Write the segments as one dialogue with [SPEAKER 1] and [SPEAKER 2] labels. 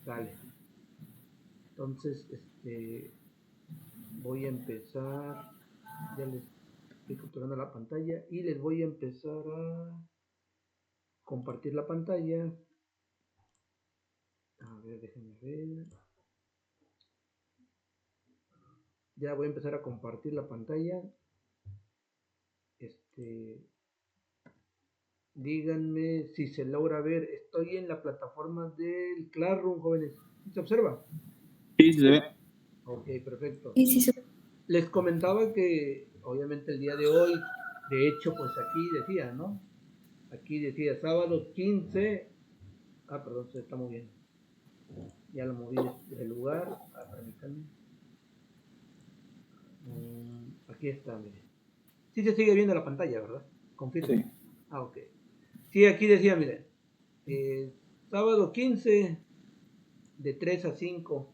[SPEAKER 1] Dale. Entonces, voy a empezar. Ya les estoy capturando la pantalla y les voy a empezar a compartir la pantalla. A ver, déjenme ver. Ya voy a empezar a compartir la pantalla. Díganme si se logra ver. Estoy en la plataforma del Classroom, jóvenes. ¿Se observa?
[SPEAKER 2] Sí, se ve.
[SPEAKER 1] Ok, perfecto.
[SPEAKER 3] Sí, sí,
[SPEAKER 1] Les comentaba que obviamente el día de hoy, de hecho, pues aquí decía, ¿no? Aquí decía sábado 15. Ah, perdón, se está moviendo. Ya lo moví del lugar. Permítanme. Aquí está, mire. Sí se sigue viendo la pantalla, ¿verdad? Confirmo.
[SPEAKER 2] Sí.
[SPEAKER 1] Ah, ok. Sí, aquí decía, mire. Sábado 15 de 3 a 5.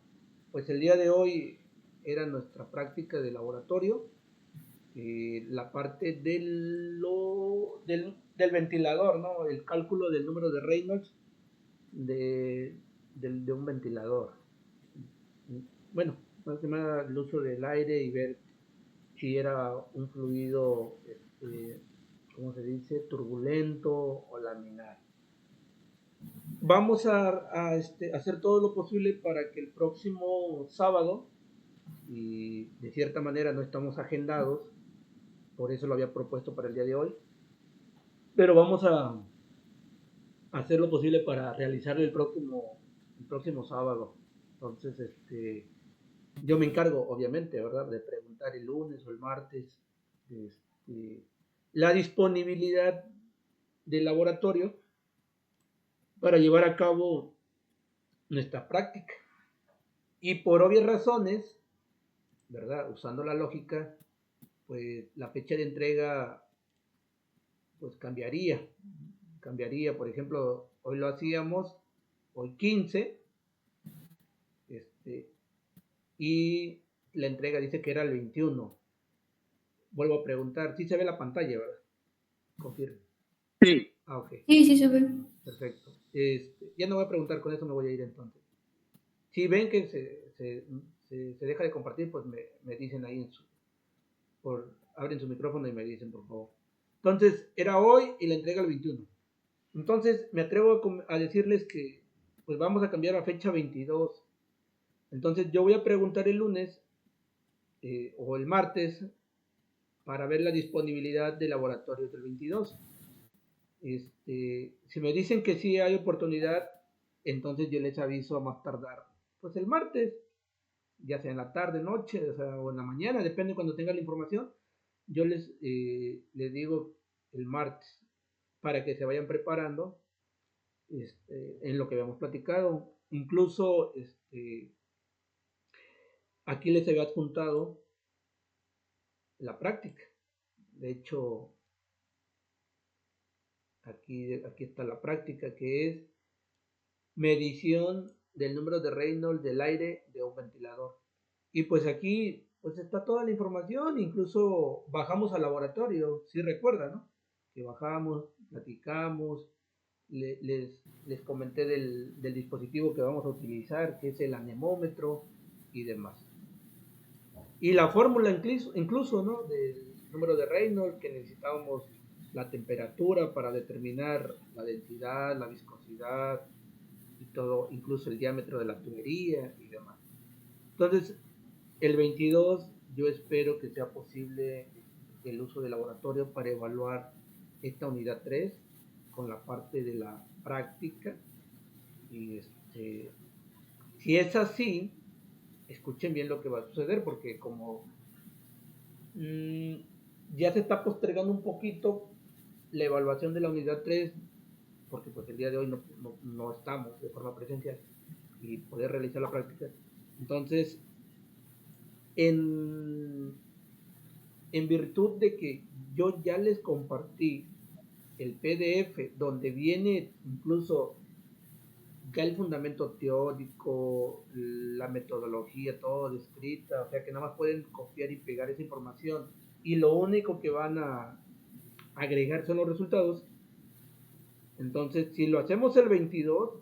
[SPEAKER 1] Pues el día de hoy era nuestra práctica de laboratorio. La parte del ventilador, ¿no? El cálculo del número de Reynolds de un ventilador. Bueno, más que nada el uso del aire y ver si era un fluido, ¿cómo se dice? Turbulento o laminar. Vamos a hacer todo lo posible para que el próximo sábado, y de cierta manera no estamos agendados, por eso lo había propuesto para el día de hoy, pero vamos a hacer lo posible para realizarlo el próximo sábado. Entonces, yo me encargo, obviamente, ¿verdad?, de preguntar el lunes o el martes la disponibilidad del laboratorio para llevar a cabo nuestra práctica. Y por obvias razones, ¿verdad?, usando la lógica, pues la fecha de entrega pues cambiaría. Por ejemplo, hoy lo hacíamos, hoy 15, y la entrega dice que era el 21. Vuelvo a preguntar, sí se ve la pantalla, ¿verdad? Confirme.
[SPEAKER 2] Sí.
[SPEAKER 1] Ah, ok.
[SPEAKER 3] sí, se ve.
[SPEAKER 1] Perfecto. Ya no voy a preguntar, con eso me voy a ir entonces. Si ven que se deja de compartir, pues me dicen ahí abren su micrófono y me dicen, por favor. Entonces, era hoy y la entrega el 21. Entonces, me atrevo a decirles que pues vamos a cambiar a fecha 22. Entonces, yo voy a preguntar el lunes o el martes para ver la disponibilidad de laboratorios del 22. Si me dicen que sí hay oportunidad, entonces yo les aviso a más tardar, pues el martes, ya sea en la tarde, noche, o en la mañana, depende cuando tenga la información. Yo les digo el martes para que se vayan preparando en lo que habíamos platicado. Incluso aquí les había adjuntado la práctica. De hecho, aquí está la práctica, que es medición del número de Reynolds del aire de un ventilador. Y pues aquí pues está toda la información, incluso bajamos al laboratorio, si recuerdan, ¿no? Que bajamos, platicamos, les comenté del dispositivo que vamos a utilizar, que es el anemómetro y demás. Y la fórmula incluso, ¿no?, del número de Reynolds, que necesitábamos la temperatura para determinar la densidad, la viscosidad y todo, incluso el diámetro de la tubería y demás. Entonces, el 22 yo espero que sea posible el uso del laboratorio para evaluar esta unidad 3 con la parte de la práctica. Y si es así, escuchen bien lo que va a suceder, porque como ya se está postergando un poquito la evaluación de la unidad 3, porque pues el día de hoy no estamos de forma presencial y poder realizar la práctica. Entonces, en virtud de que yo ya les compartí el PDF donde viene incluso ya el fundamento teórico, la metodología, todo descrita, o sea que nada más pueden copiar y pegar esa información y lo único que van a agregar son los resultados. Entonces, si lo hacemos el 22,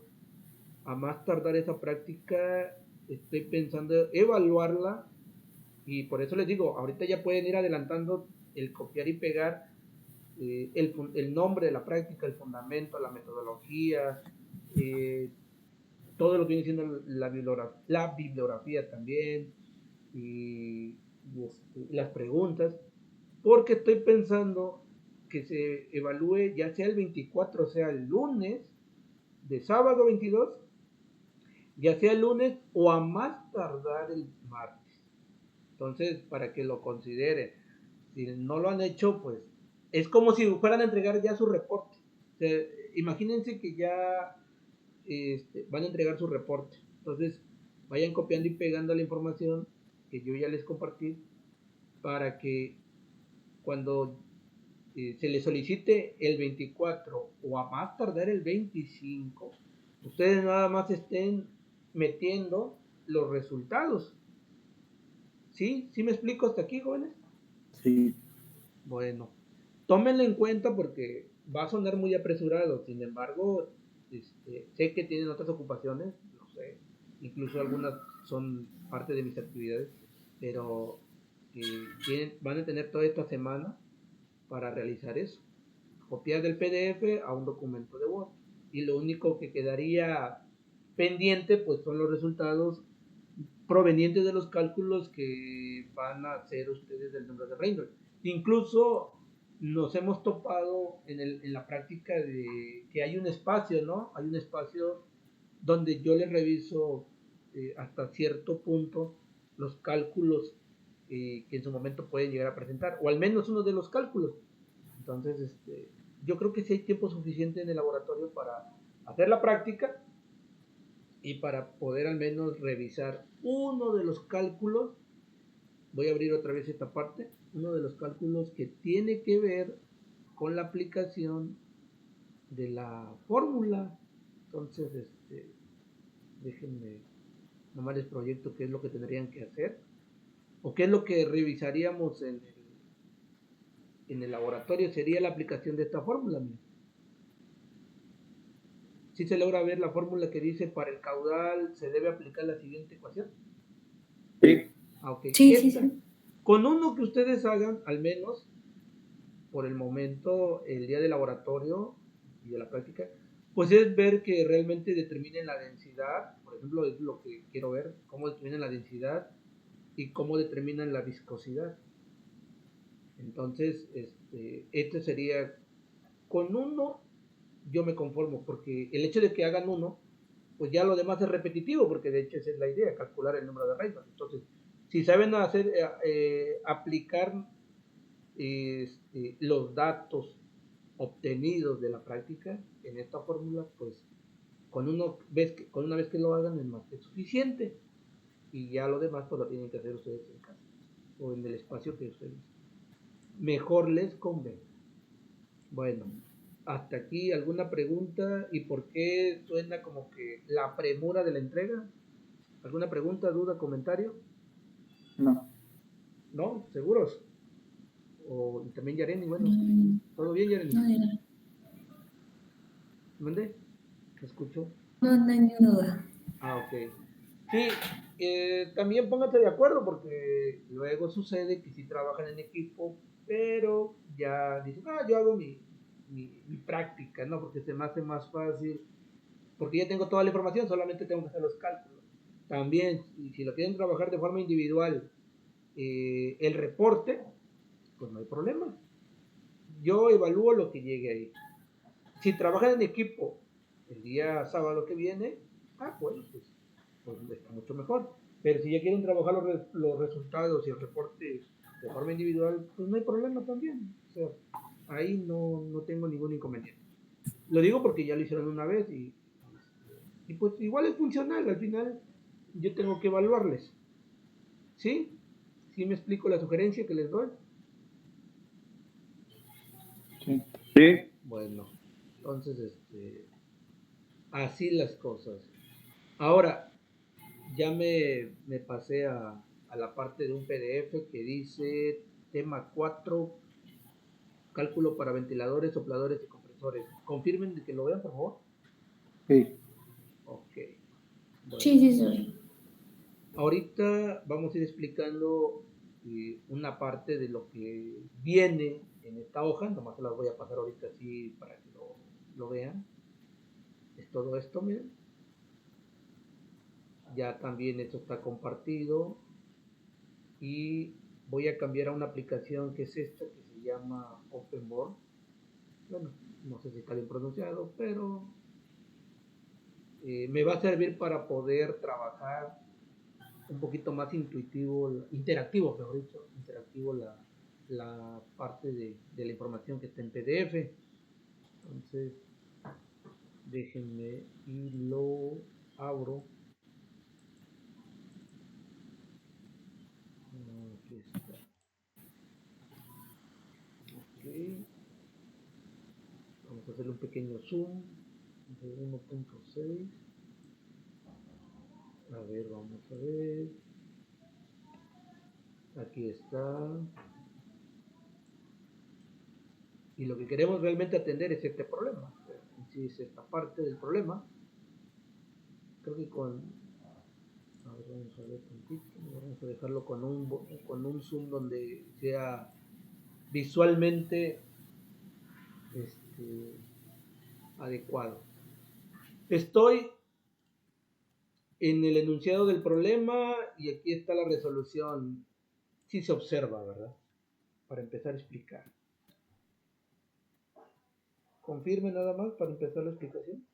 [SPEAKER 1] a más tardar esa práctica, estoy pensando evaluarla y por eso les digo, ahorita ya pueden ir adelantando el copiar y pegar el nombre de la práctica, el fundamento, la metodología, eh, todo lo que viene siendo la bibliografía también y, y las preguntas, porque estoy pensando que se evalúe ya sea el 24, o sea el lunes, de sábado 22, ya sea el lunes o a más tardar el martes. Entonces, para que lo consideren. Si no lo han hecho, pues es como si fueran a entregar ya su reporte. O sea, imagínense que ya van a entregar su reporte. Entonces, vayan copiando y pegando la información que yo ya les compartí para que cuando se les solicite el 24 o a más tardar el 25, ustedes nada más estén metiendo los resultados. ¿Sí? ¿Sí me explico hasta aquí, jóvenes?
[SPEAKER 2] Sí.
[SPEAKER 1] Bueno, tómenlo en cuenta porque va a sonar muy apresurado. Sin embargo, sé que tienen otras ocupaciones, no sé, incluso algunas son parte de mis actividades, pero van a tener toda esta semana para realizar eso. Copiar del PDF a un documento de Word. Y lo único que quedaría pendiente pues son los resultados provenientes de los cálculos que van a hacer ustedes del número de Reynolds. Incluso nos hemos topado en la práctica de que hay un espacio, ¿no? Hay un espacio donde yo les reviso hasta cierto punto los cálculos que en su momento pueden llegar a presentar, o al menos uno de los cálculos. Entonces, yo creo que sí hay tiempo suficiente en el laboratorio para hacer la práctica y para poder al menos revisar uno de los cálculos. Voy a abrir otra vez esta parte. Uno de los cálculos que tiene que ver con la aplicación de la fórmula. Entonces, déjenme nomás les proyecto qué es lo que tendrían que hacer o qué es lo que revisaríamos en el laboratorio. Sería la aplicación de esta fórmula. Si se logra ver la fórmula que dice para el caudal se debe aplicar la siguiente ecuación.
[SPEAKER 2] Sí.
[SPEAKER 1] Ok,
[SPEAKER 3] Sí, sí,
[SPEAKER 1] esta.
[SPEAKER 3] sí.
[SPEAKER 1] Con uno que ustedes hagan, al menos por el momento, el día de laboratorio y de la práctica, pues es ver que realmente determinen la densidad. Por ejemplo, es lo que quiero ver, cómo determinan la densidad y cómo determinan la viscosidad. Entonces, este sería, con uno yo me conformo, porque el hecho de que hagan uno, pues ya lo demás es repetitivo, porque de hecho esa es la idea, calcular el número de Reynolds. Entonces, si saben hacer, aplicar los datos obtenidos de la práctica en esta fórmula, pues con una vez que lo hagan es más que suficiente. Y ya lo demás pues lo tienen que hacer ustedes en casa o en el espacio que ustedes mejor les convenga. Bueno, hasta aquí alguna pregunta y por qué suena como que la premura de la entrega. ¿Alguna pregunta, duda, comentario?
[SPEAKER 2] No.
[SPEAKER 1] ¿No? ¿Seguros? O y también Yareni, bueno,
[SPEAKER 3] Mm,
[SPEAKER 1] ¿todo bien, Yareni?
[SPEAKER 3] No,
[SPEAKER 1] ¿Mande? ¿Me escuchó?
[SPEAKER 3] no hay ninguna duda.
[SPEAKER 1] Ah, ok. Sí, también pónganse de acuerdo porque luego sucede que sí trabajan en equipo, pero ya dicen, yo hago mi práctica, ¿no? Porque se me hace más fácil, porque ya tengo toda la información, solamente tengo que hacer los cálculos. También, si lo quieren trabajar de forma individual, el reporte, pues no hay problema. Yo evalúo lo que llegue ahí. Si trabajan en equipo el día sábado que viene, bueno, pues está mucho mejor. Pero si ya quieren trabajar los resultados y el reporte de forma individual, pues no hay problema también. O sea, ahí no tengo ningún inconveniente. Lo digo porque ya lo hicieron una vez y pues igual es funcional. Al final yo tengo que evaluarles. ¿Sí? ¿Sí me explico la sugerencia que les doy?
[SPEAKER 2] Sí. Sí.
[SPEAKER 1] Bueno, entonces, así las cosas. Ahora, ya me pasé a la parte de un PDF que dice tema 4 cálculo para ventiladores, sopladores y compresores. Confirmen de que lo vean, por favor.
[SPEAKER 2] Sí.
[SPEAKER 1] Ok. Bueno,
[SPEAKER 3] Sí, sí, soy.
[SPEAKER 1] ahorita vamos a ir explicando una parte de lo que viene en esta hoja, nomás se las voy a pasar ahorita así para que lo vean. Es todo esto, miren. Ya también esto está compartido y voy a cambiar a una aplicación que es esta que se llama OpenBoard. Bueno, no sé si está bien pronunciado, pero me va a servir para poder trabajar un poquito más intuitivo, interactivo, mejor dicho, interactivo la parte de la información que está en PDF. Entonces, déjenme y lo abro. Aquí está. Ok. Vamos a hacerle un pequeño zoom de 1.6. A ver, vamos a ver. Aquí está. Y lo que queremos realmente atender es este problema. Si es esta parte del problema. Creo que a ver, vamos a ver tantito. Vamos a dejarlo con un zoom donde sea visualmente adecuado. Estoy en el enunciado del problema y aquí está la resolución. Sí se observa, ¿verdad? Para empezar a explicar. Confirme nada más para empezar la explicación.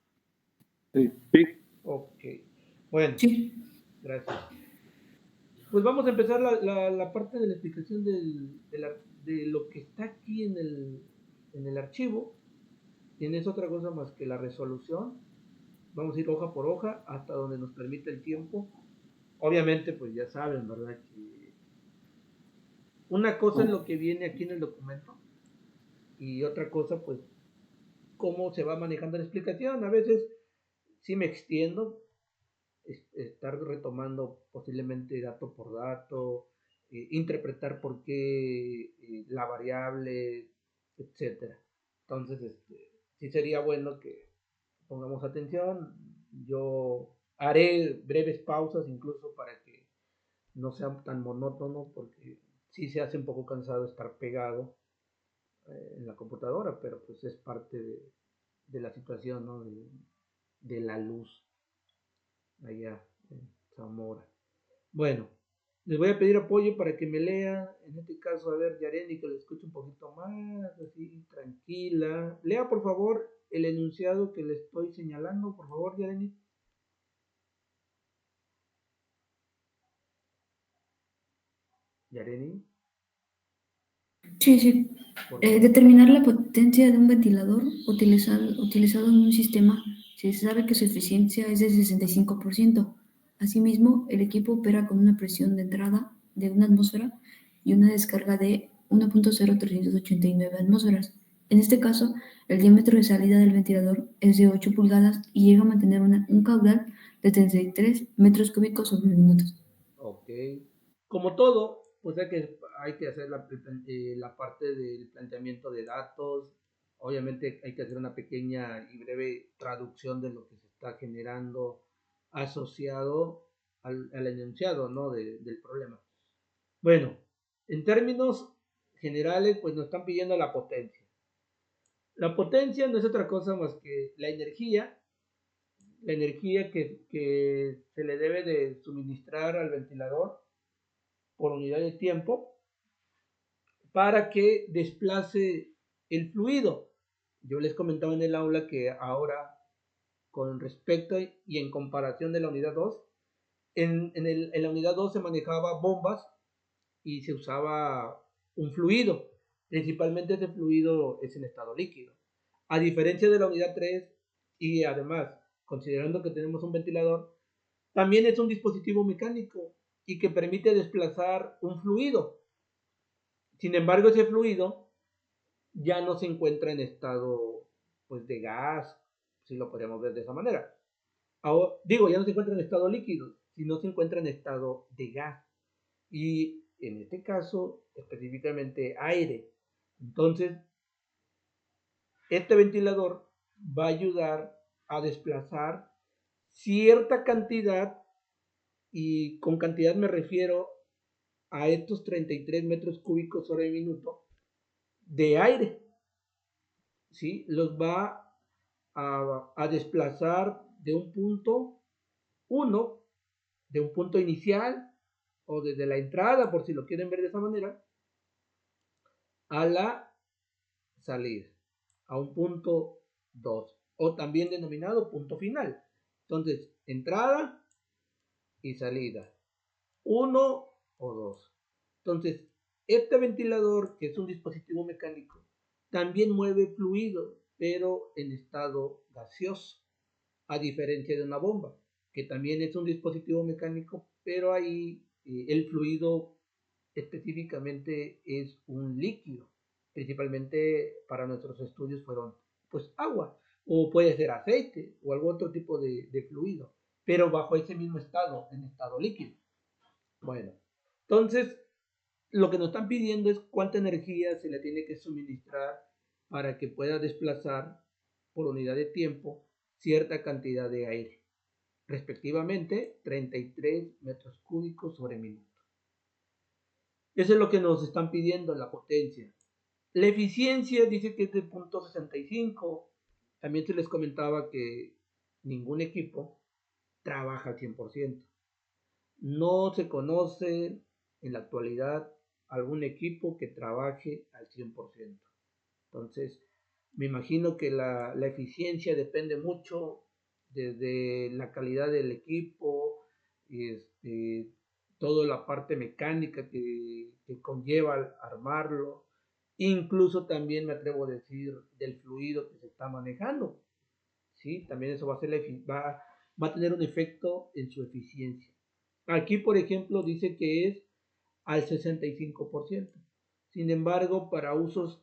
[SPEAKER 2] Sí. Sí.
[SPEAKER 1] Ok. Bueno,
[SPEAKER 3] Sí.
[SPEAKER 1] gracias. Pues vamos a empezar la parte de la explicación de lo que está aquí en el archivo. Y no es otra cosa más que la resolución. Vamos a ir hoja por hoja hasta donde nos permite el tiempo. Obviamente, pues ya saben, ¿verdad? Que una cosa es lo que viene aquí en el documento y otra cosa, pues, cómo se va manejando la explicación. A veces sí me extiendo, estar retomando posiblemente dato por dato, interpretar por qué la variable, etcétera. Entonces, sí sería bueno que pongamos atención. Yo haré breves pausas incluso para que no sea tan monótono, porque sí se hace un poco cansado estar pegado en la computadora, pero pues es parte de la situación, ¿no? De la luz allá en Zamora. Bueno, les voy a pedir apoyo para que me lean. En este caso, a ver, Yareni, que lo escuche un poquito más, así, tranquila. Lea, por favor, el enunciado que le estoy señalando, por favor, Yareni. Yareni,
[SPEAKER 3] Sí, sí.
[SPEAKER 1] por favor.
[SPEAKER 3] Determinar la potencia de un ventilador utilizado en un sistema. Se sabe que su eficiencia es de 65%. Asimismo, el equipo opera con una presión de entrada de una atmósfera y una descarga de 1.0389 atmósferas. En este caso, el diámetro de salida del ventilador es de 8 pulgadas y llega a mantener un caudal de 33 metros cúbicos sobre minutos.
[SPEAKER 1] Ok. Como todo, pues hay que hacer la parte del planteamiento de datos. Obviamente hay que hacer una pequeña y breve traducción de lo que se está generando asociado al enunciado, ¿no? Del problema. Bueno, en términos generales, pues nos están pidiendo la potencia. La potencia no es otra cosa más que la energía que se le debe de suministrar al ventilador por unidad de tiempo para que desplace el fluido. Yo les comentaba en el aula que ahora, con respecto y en comparación de la unidad 2, en la unidad 2 se manejaba bombas y se usaba un fluido. Principalmente ese fluido es en estado líquido. A diferencia de la unidad 3, y además, considerando que tenemos un ventilador, también es un dispositivo mecánico y que permite desplazar un fluido. Sin embargo, ese fluido ya no se encuentra en estado, pues, de gas, si lo podemos ver de esa manera. Ahora, digo, ya no se encuentra en estado líquido, sino se encuentra en estado de gas. Y en este caso, específicamente aire. Entonces, este ventilador va a ayudar a desplazar cierta cantidad, y con cantidad me refiero a estos 33 metros cúbicos hora y minuto de aire, ¿sí? Los va a desplazar de un punto 1, de un punto inicial o desde la entrada, por si lo quieren ver de esa manera, a la salida, a un punto 2, o también denominado punto final. Entonces, entrada y salida, 1 o 2. Entonces, este ventilador, que es un dispositivo mecánico, también mueve fluido, pero en estado gaseoso, a diferencia de una bomba, que también es un dispositivo mecánico, pero ahí el fluido específicamente es un líquido. Principalmente para nuestros estudios fueron pues agua, o puede ser aceite, o algún otro tipo de fluido, pero bajo ese mismo estado, en estado líquido. Bueno, entonces lo que nos están pidiendo es cuánta energía se le tiene que suministrar para que pueda desplazar por unidad de tiempo cierta cantidad de aire, respectivamente 33 metros cúbicos sobre minuto. Eso es lo que nos están pidiendo, la potencia. La eficiencia dice que es de 0.65. También se les comentaba que ningún equipo trabaja al 100%. No se conoce en la actualidad algún equipo que trabaje al 100%. Entonces, me imagino que la eficiencia depende mucho desde la calidad del equipo, toda la parte mecánica que conlleva armarlo, incluso también me atrevo a decir del fluido que se está manejando. ¿Sí? También eso va a tener un efecto en su eficiencia. Aquí, por ejemplo, dice que es al 65%. Sin embargo, para usos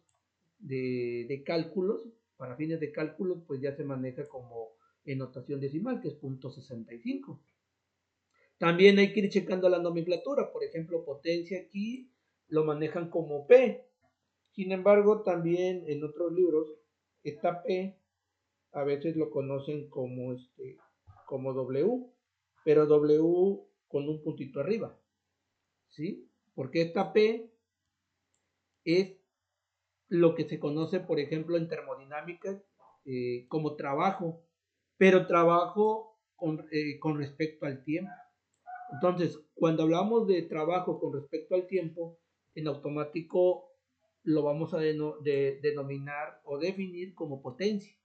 [SPEAKER 1] de cálculos, para fines de cálculos, pues ya se maneja como en notación decimal, que es 0.65. También hay que ir checando la nomenclatura. Por ejemplo, potencia aquí lo manejan como P. Sin embargo, también en otros libros, esta P a veces lo conocen como W, pero W con un puntito arriba, ¿sí? Porque esta P es lo que se conoce, por ejemplo, en termodinámica como trabajo, pero trabajo con respecto al tiempo. Entonces, cuando hablamos de trabajo con respecto al tiempo, en automático lo vamos a denominar o definir como potencia.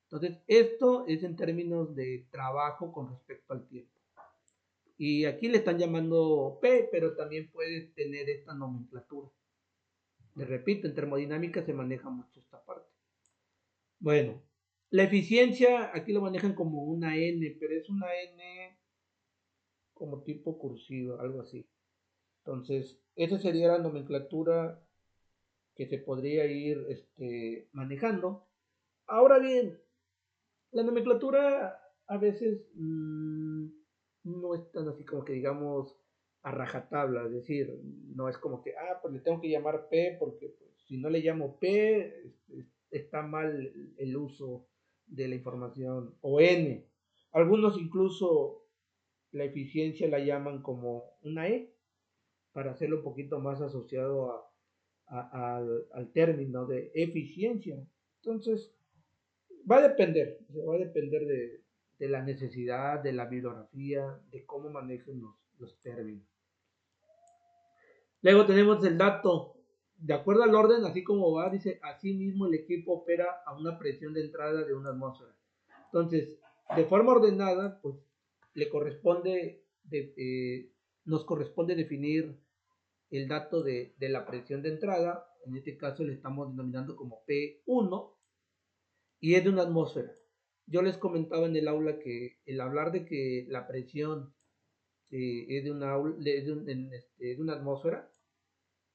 [SPEAKER 1] Entonces, esto es en términos de trabajo con respecto al tiempo. Y aquí le están llamando P, pero también puede tener esta nomenclatura. Les repito, en termodinámica se maneja mucho esta parte. Bueno, la eficiencia aquí lo manejan como una N, pero es una N como tipo cursiva, algo así. Entonces, esa sería la nomenclatura que se podría ir manejando. Ahora bien, la nomenclatura a veces no es tan así como que digamos a rajatabla, es decir, no es como que, pues le tengo que llamar P porque pues, si no le llamo P, está mal el uso de la información, o N. Algunos incluso la eficiencia la llaman como una E, para hacerlo un poquito más asociado al término de eficiencia. Entonces, va a depender de la necesidad, de la bibliografía, de cómo manejen los términos. Luego tenemos el dato. De acuerdo al orden, así como va, dice, así mismo el equipo opera a una presión de entrada de una atmósfera. Entonces, de forma ordenada, pues nos corresponde definir el dato de la presión de entrada. En este caso le estamos denominando como P1 y es de una atmósfera. Yo les comentaba en el aula que el hablar de que la presión es de una atmósfera,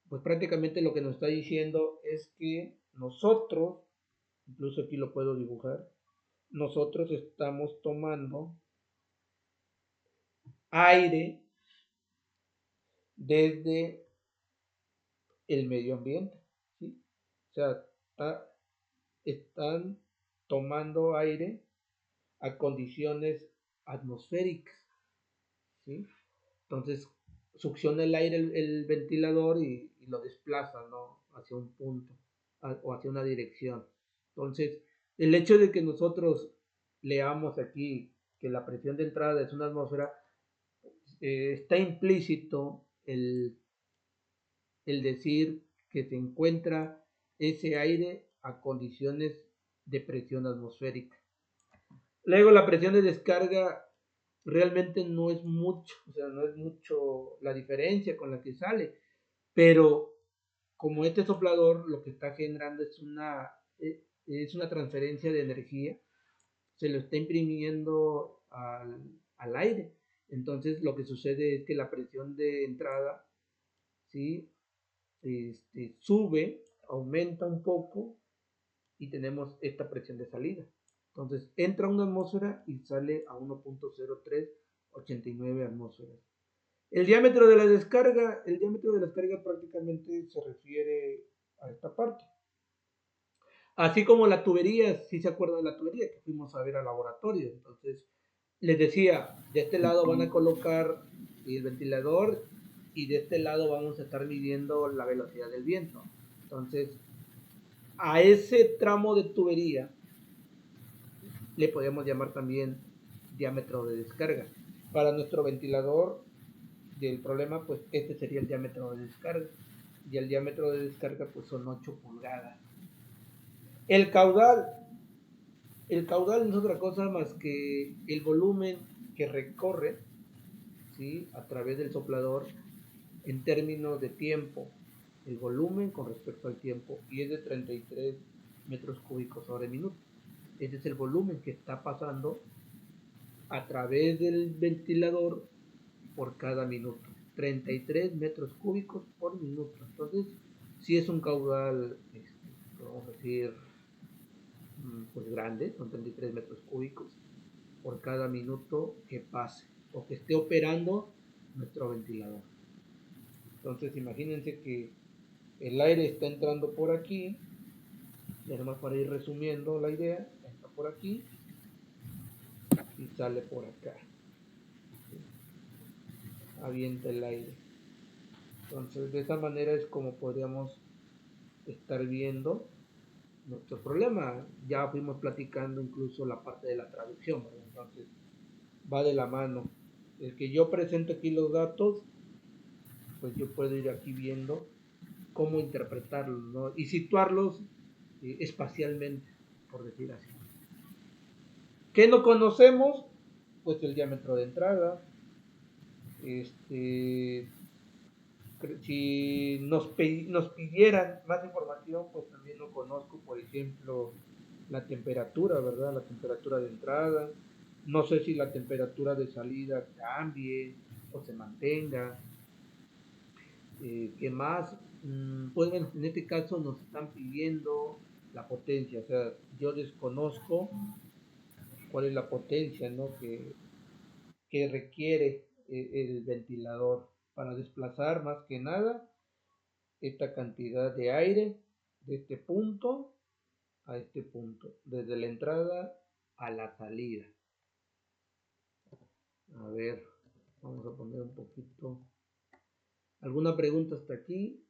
[SPEAKER 1] pues prácticamente lo que nos está diciendo es que nosotros, incluso aquí lo puedo dibujar, nosotros estamos tomando aire desde el medio ambiente, ¿sí? O sea, están tomando aire a condiciones atmosféricas, ¿sí? Entonces succiona el aire el ventilador y lo desplaza, ¿no? Hacia un punto o hacia una dirección. Entonces, el hecho de que nosotros leamos aquí que la presión de entrada es una atmósfera, está implícito el decir que se encuentra ese aire a condiciones de presión atmosférica. Luego la presión de descarga realmente no es mucho, o sea, no es mucho la diferencia con la que sale, pero como este soplador lo que está generando es una transferencia de energía, se lo está imprimiendo al aire. Entonces lo que sucede es que la presión de entrada, ¿sí? Sube, aumenta un poco y tenemos esta presión de salida. Entonces entra una atmósfera y sale a 1.0389 atmósferas. El diámetro de la descarga prácticamente se refiere a esta parte. Así como la tubería, si se acuerdan de la tubería que fuimos a ver al laboratorio. Entonces les decía, de este lado van a colocar el ventilador y de este lado vamos a estar midiendo la velocidad del viento. Entonces, a ese tramo de tubería le podemos llamar también diámetro de descarga. Para nuestro ventilador del problema, pues este sería el diámetro de descarga. Y el diámetro de descarga pues son 8 pulgadas. El caudal no es otra cosa más que el volumen que recorre, ¿sí?, a través del soplador en términos de tiempo, el volumen con respecto al tiempo, y es de 33 metros cúbicos sobre minuto. Ese es el volumen que está pasando a través del ventilador por cada minuto, 33 metros cúbicos por minuto. Entonces, si es un caudal, vamos a decir, pues grande, son 33 metros cúbicos por cada minuto que pase o que esté operando nuestro ventilador. Entonces imagínense que el aire está entrando por aquí, y además para ir resumiendo la idea, entra por aquí y sale por acá, avienta el aire. Entonces de esa manera es como podríamos estar viendo nuestro problema. Ya fuimos platicando incluso la parte de la traducción, ¿verdad? Entonces va de la mano. El que yo presento aquí los datos, pues yo puedo ir aquí viendo cómo interpretarlos, ¿no? Y situarlos espacialmente, por decir así. ¿Qué no conocemos? Pues el diámetro de entrada. Si nos pidieran más información, pues también no conozco, por ejemplo, la temperatura, ¿verdad? La temperatura de entrada. No sé si la temperatura de salida cambie o se mantenga. ¿Qué más? Pues bueno, en este caso nos están pidiendo la potencia. O sea, yo desconozco cuál es la potencia, ¿no?, que requiere el ventilador para desplazar más que nada esta cantidad de aire de este punto a este punto, desde la entrada a la salida. A ver, vamos a poner un poquito. ¿Alguna pregunta hasta aquí?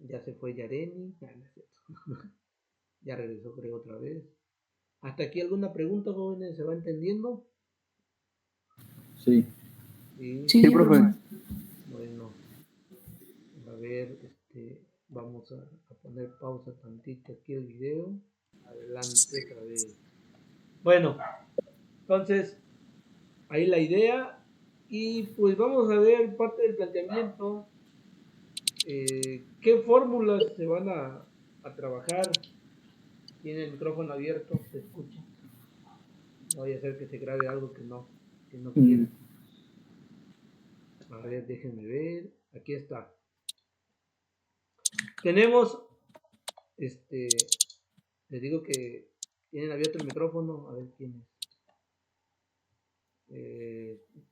[SPEAKER 1] Ya se fue Yareni. Ya regresó, creo, otra vez. ¿Hasta aquí alguna pregunta, jóvenes? ¿Se va entendiendo?
[SPEAKER 2] Sí.
[SPEAKER 3] Sí,
[SPEAKER 2] profe.
[SPEAKER 1] Bueno, a ver, vamos a poner pausa tantito aquí el video. Adelante otra vez. Bueno, entonces, ahí la idea. Y pues vamos a ver parte del planteamiento. ¿Qué fórmulas se van a trabajar? Tiene el micrófono abierto, se escucha. No vaya a ser que se grabe algo que no quiera. A ver, déjenme ver. Aquí está. Tenemos, les digo que tienen abierto el micrófono. A ver quién es.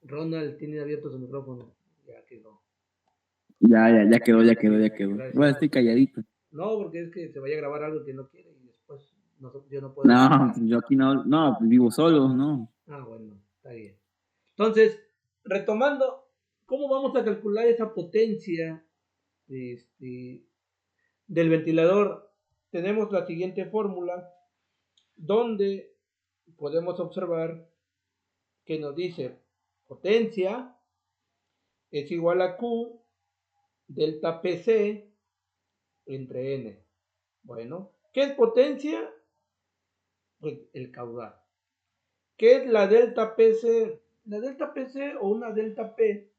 [SPEAKER 1] Ronald tiene abierto su micrófono. Ya quedó.
[SPEAKER 2] Ya quedó.
[SPEAKER 1] Gracias.
[SPEAKER 2] Bueno, estoy calladito.
[SPEAKER 1] No, porque es que se vaya a grabar algo que no quiere y después yo no puedo.
[SPEAKER 2] No, yo aquí no, vivo solo, ¿no?
[SPEAKER 1] Ah, bueno. Está bien. Entonces, retomando, ¿cómo vamos a calcular esa potencia del ventilador? Tenemos la siguiente fórmula donde podemos observar que nos dice potencia es igual a Q delta PC entre N. Bueno, ¿qué es potencia? Pues el caudal. ¿Qué es la delta PC? La delta PC o una delta P,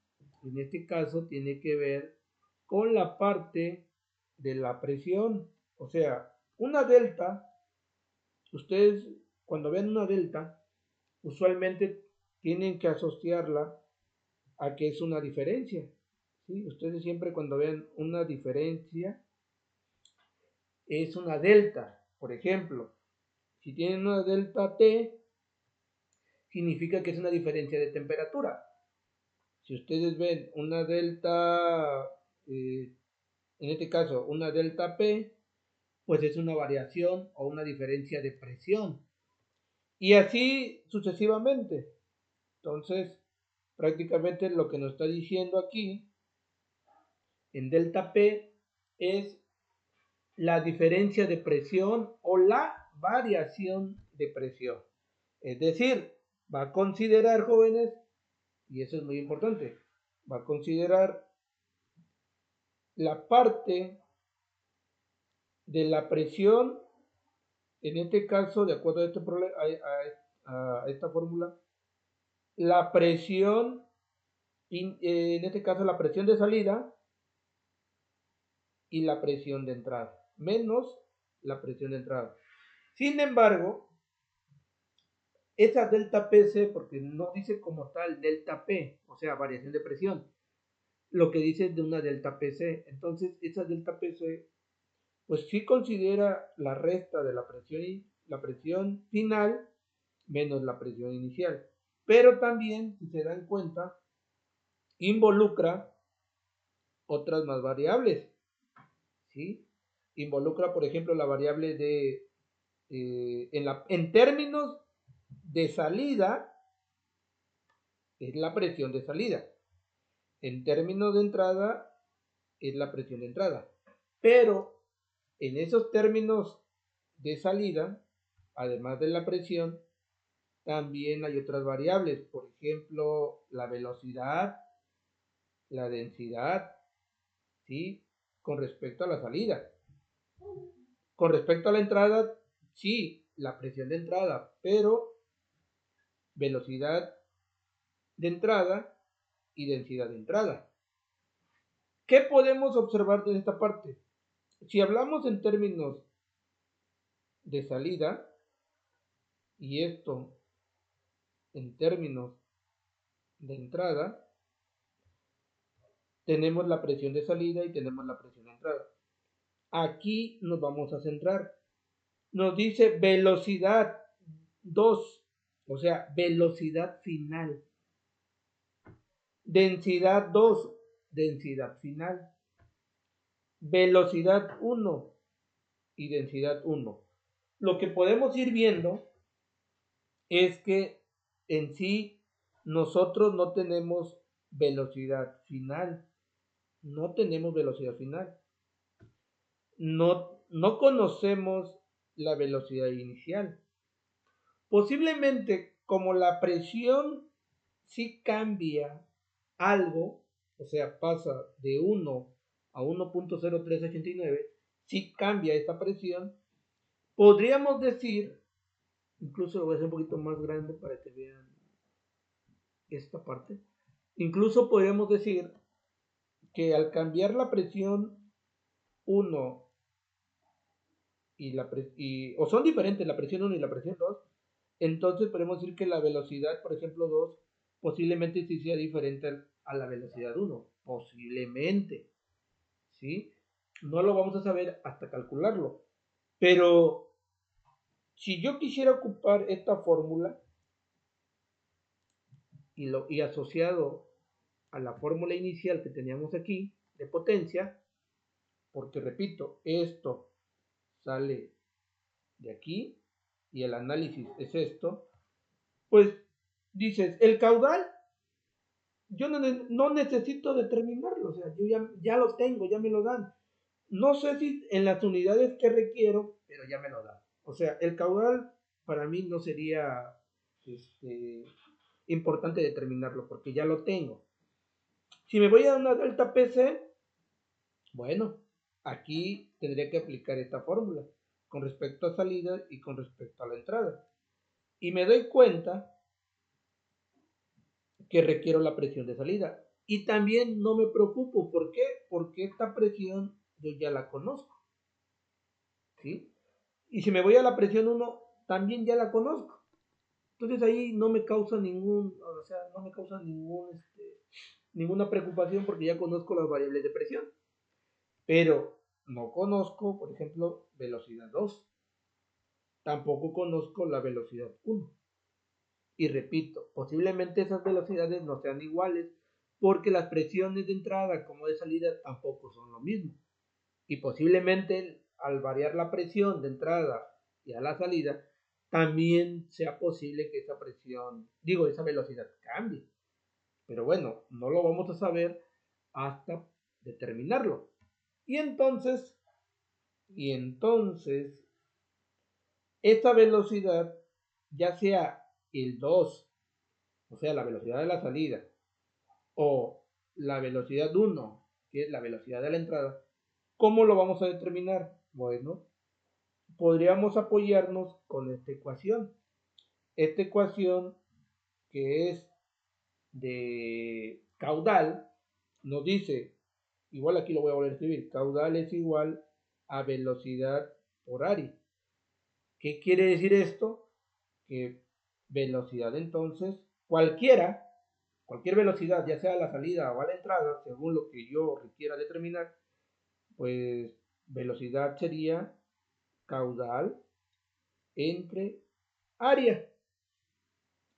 [SPEAKER 1] en este caso, tiene que ver con la parte de la presión. O sea, una delta, ustedes cuando vean una delta, usualmente tienen que asociarla a que es una diferencia. ¿Sí? Ustedes siempre cuando vean una diferencia, es una delta. Por ejemplo, si tienen una delta T, significa que es una diferencia de temperatura. Si ustedes ven una delta, en este caso una delta P, pues es una variación o una diferencia de presión. Y así sucesivamente. Entonces, prácticamente lo que nos está diciendo aquí en delta P es la diferencia de presión o la variación de presión. Es decir, va a considerar, jóvenes, y eso es muy importante, va a considerar la parte de la presión, en este caso, de acuerdo a, a esta fórmula, la presión, en este caso la presión de salida y la presión de entrada, menos la presión de entrada. Sin embargo, esa delta PC, porque no dice como tal delta P, o sea, variación de presión, lo que dice es de una delta PC. Entonces, esa delta PC, pues sí considera la resta de la presión final menos la presión inicial. Pero también, si se dan cuenta, involucra otras más variables, ¿sí? Involucra, por ejemplo, la variable de, en términos de salida, es la presión de salida. En términos de entrada, es la presión de entrada. Pero en esos términos de salida, además de la presión, también hay otras variables. Por ejemplo, la velocidad, la densidad, ¿sí? Con respecto a la salida. Con respecto a la entrada, sí, la presión de entrada, pero velocidad de entrada y densidad de entrada. ¿Qué podemos observar de esta parte? Si hablamos en términos de salida, y esto en términos de entrada, tenemos la presión de salida y tenemos la presión de entrada. Aquí nos vamos a centrar. Nos dice velocidad 2, o sea, velocidad final. Densidad 2, densidad final. Velocidad 1 y densidad 1. Lo que podemos ir viendo es que en sí nosotros no tenemos velocidad final. No tenemos velocidad final. No conocemos la velocidad inicial. Posiblemente como la presión sí cambia algo, o sea, pasa de 1 a 1.0389, si cambia esta presión, podríamos decir, incluso lo voy a hacer un poquito más grande para que vean esta parte, incluso podríamos decir que al cambiar la presión 1 o son diferentes la presión 1 y la presión 2, entonces podemos decir que la velocidad, por ejemplo, 2, posiblemente sí sea diferente a la velocidad 1, posiblemente, ¿sí? No lo vamos a saber hasta calcularlo, pero si yo quisiera ocupar esta fórmula y asociado a la fórmula inicial que teníamos aquí de potencia, porque repito, esto sale de aquí y el análisis es esto, pues dices, el caudal, yo no necesito determinarlo, o sea, yo ya lo tengo, ya me lo dan. No sé si en las unidades que requiero, pero ya me lo dan. O sea, el caudal para mí no sería este, importante determinarlo porque ya lo tengo. Si me voy a una delta PC, bueno, aquí tendría que aplicar esta fórmula con respecto a salida y con respecto a la entrada. Y me doy cuenta que requiero la presión de salida. Y también no me preocupo. ¿Por qué? Porque esta presión yo ya la conozco. ¿Sí? Y si me voy a la presión 1, también ya la conozco. Entonces ahí no me causa ninguna preocupación porque ya conozco las variables de presión. Pero no conozco, por ejemplo, velocidad 2. Tampoco conozco la velocidad 1. Y repito, posiblemente esas velocidades no sean iguales porque las presiones de entrada como de salida tampoco son lo mismo. Y posiblemente al variar la presión de entrada y a la salida, también sea posible que esa velocidad cambie. Pero bueno, no lo vamos a saber hasta determinarlo. Y entonces, esta velocidad, ya sea el 2, o sea, la velocidad de la salida, o la velocidad 1, que es la velocidad de la entrada, ¿cómo lo vamos a determinar? Bueno, podríamos apoyarnos con esta ecuación. Esta ecuación que es de caudal nos dice, igual aquí lo voy a volver a escribir, caudal es igual a velocidad por área. ¿Qué quiere decir esto? Que velocidad entonces, cualquier velocidad, ya sea a la salida o a la entrada, según lo que yo requiera determinar, pues velocidad sería caudal entre área.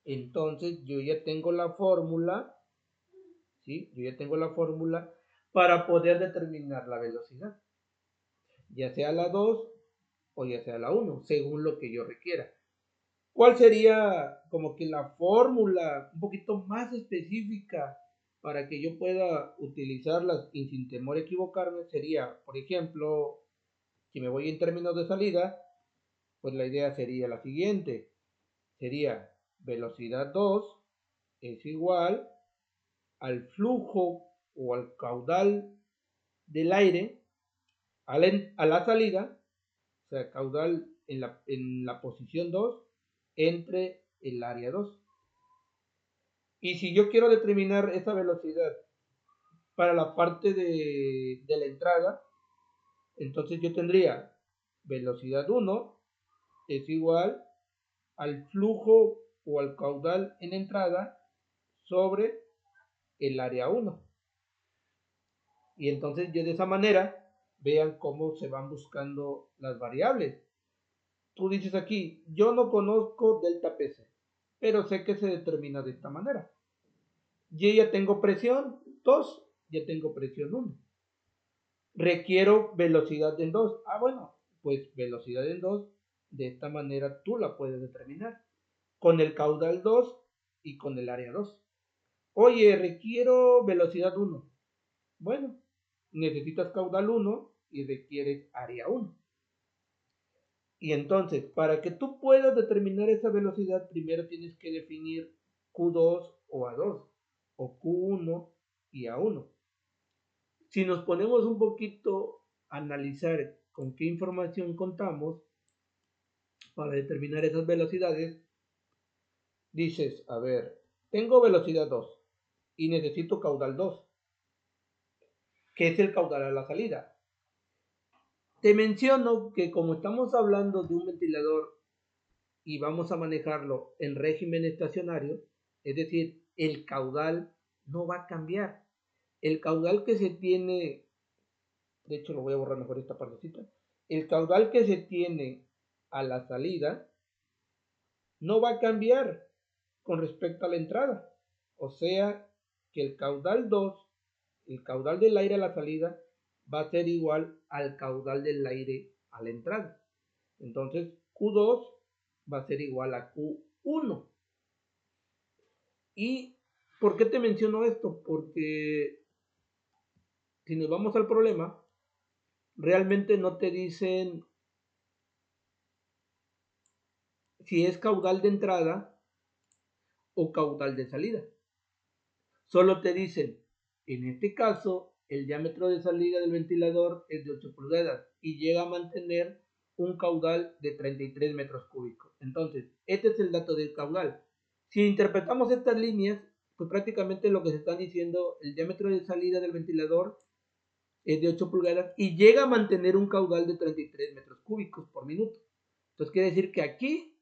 [SPEAKER 1] Entonces yo ya tengo la fórmula, ¿sí? Yo ya tengo la fórmula para poder determinar la velocidad, ya sea la 2 o ya sea la 1, según lo que yo requiera. ¿Cuál sería como que la fórmula un poquito más específica para que yo pueda utilizarlas y sin temor a equivocarme? Sería, por ejemplo, si me voy en términos de salida, pues la idea sería la siguiente. Sería velocidad 2 es igual al flujo o al caudal del aire a la salida, o sea, caudal en la posición 2 entre el área 2. Y si yo quiero determinar esa velocidad para la parte de la entrada, entonces yo tendría velocidad 1 es igual al flujo o al caudal en entrada sobre el área 1. Y entonces yo de esa manera, vean cómo se van buscando las variables. Tú dices aquí, yo no conozco delta PC, pero sé que se determina de esta manera. Yo ya tengo presión 2, ya tengo presión 1. Requiero velocidad en 2. Bueno, pues velocidad en 2, de esta manera tú la puedes determinar. Con el caudal 2 y con el área 2. Oye, requiero velocidad 1. Bueno, necesitas caudal 1 y requieres área 1. Y entonces, para que tú puedas determinar esa velocidad, primero tienes que definir Q2 o A2, o Q1 y A1. Si nos ponemos un poquito a analizar con qué información contamos para determinar esas velocidades, dices, a ver, tengo velocidad 2 y necesito caudal 2, que es el caudal a la salida. Te menciono que como estamos hablando de un ventilador y vamos a manejarlo en régimen estacionario, es decir, el caudal no va a cambiar. El caudal que se tiene, de hecho lo voy a borrar mejor esta partecita, el caudal que se tiene a la salida no va a cambiar con respecto a la entrada. O sea que el caudal 2, el caudal del aire a la salida, va a ser igual al caudal del aire a la entrada. Entonces Q2 va a ser igual a Q1. ¿Y por qué te menciono esto? Porque si nos vamos al problema, realmente no te dicen si es caudal de entrada o caudal de salida. Solo te dicen, en este caso, el diámetro de salida del ventilador es de 8 pulgadas y llega a mantener un caudal de 33 metros cúbicos. Entonces, este es el dato del caudal. Si interpretamos estas líneas, pues prácticamente lo que se está diciendo, el diámetro de salida del ventilador es de 8 pulgadas y llega a mantener un caudal de 33 metros cúbicos por minuto. Entonces quiere decir que aquí,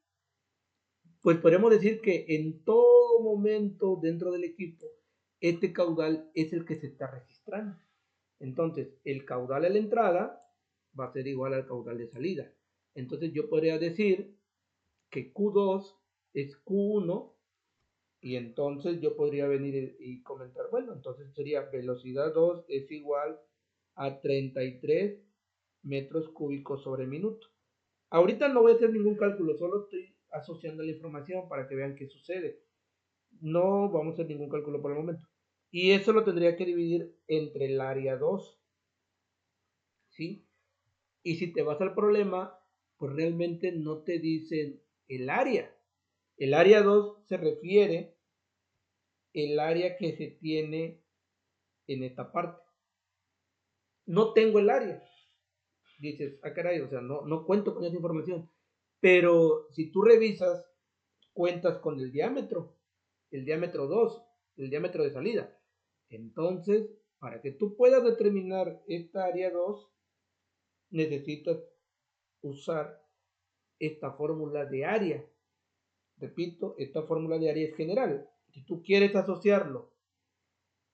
[SPEAKER 1] pues podemos decir que en todo momento dentro del equipo, este caudal es el que se está registrando. Entonces, el caudal a la entrada va a ser igual al caudal de salida. Entonces yo podría decir que Q2 es Q1 y entonces yo podría venir y comentar, bueno, entonces sería velocidad 2 es igual a 33 metros cúbicos sobre minuto. Ahorita no voy a hacer ningún cálculo, solo estoy asociando la información para que vean qué sucede. No vamos a hacer ningún cálculo por el momento. Y eso lo tendría que dividir entre el área 2, ¿sí? Y si te vas al problema, pues realmente no te dicen el área. El área 2 se refiere el área que se tiene en esta parte. No tengo el área. Dices, ah, caray, o sea, no cuento con esa información. Pero si tú revisas, cuentas con el diámetro 2, el diámetro de salida. Entonces, para que tú puedas determinar esta área 2, necesitas usar esta fórmula de área. Repito, esta fórmula de área es general. Si tú quieres asociarlo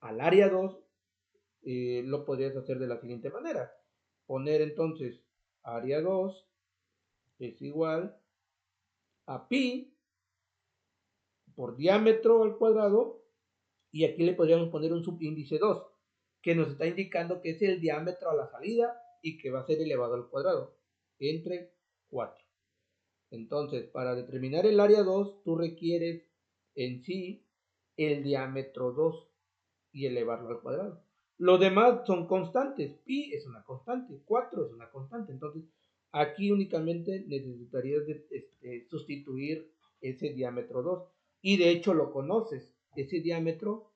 [SPEAKER 1] al área 2, lo podrías hacer de la siguiente manera. Poner entonces área 2 es igual a pi por diámetro al cuadrado, y aquí le podríamos poner un subíndice 2 que nos está indicando que es el diámetro a la salida y que va a ser elevado al cuadrado entre 4. Entonces, para determinar el área 2, tú requieres en sí el diámetro 2 y elevarlo al cuadrado. Los demás son constantes. Pi es una constante, 4 es una constante. Entonces, aquí únicamente necesitarías sustituir ese diámetro 2. Y de hecho lo conoces. Ese diámetro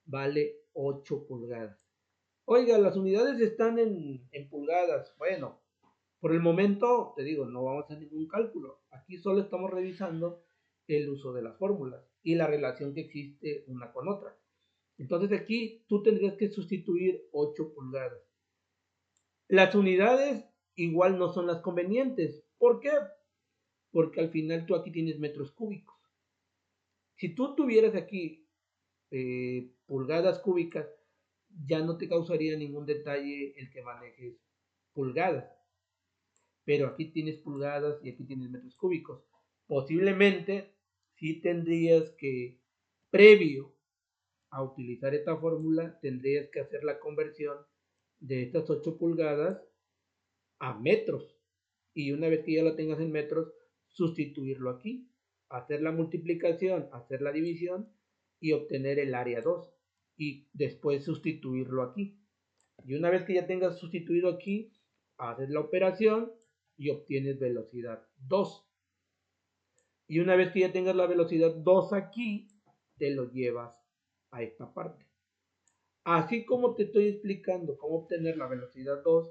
[SPEAKER 1] vale 8 pulgadas. Oiga, las unidades están en pulgadas. Bueno, por el momento, te digo, no vamos a hacer ningún cálculo. Aquí solo estamos revisando el uso de las fórmulas y la relación que existe una con otra. Entonces aquí tú tendrías que sustituir 8 pulgadas. Las unidades igual no son las convenientes. ¿Por qué? Porque al final tú aquí tienes metros cúbicos. Si tú tuvieras aquí pulgadas cúbicas, ya no te causaría ningún detalle el que manejes pulgadas. Pero aquí tienes pulgadas y aquí tienes metros cúbicos. Posiblemente sí tendrías que, previo a utilizar esta fórmula, tendrías que hacer la conversión de estas 8 pulgadas a metros. Y una vez que ya lo tengas en metros, sustituirlo aquí, hacer la multiplicación, hacer la división y obtener el área 2. Y después sustituirlo aquí. Y una vez que ya tengas sustituido aquí, haces la operación y obtienes velocidad 2. Y una vez que ya tengas la velocidad 2 aquí, te lo llevas a esta parte. Así como te estoy explicando cómo obtener la velocidad 2,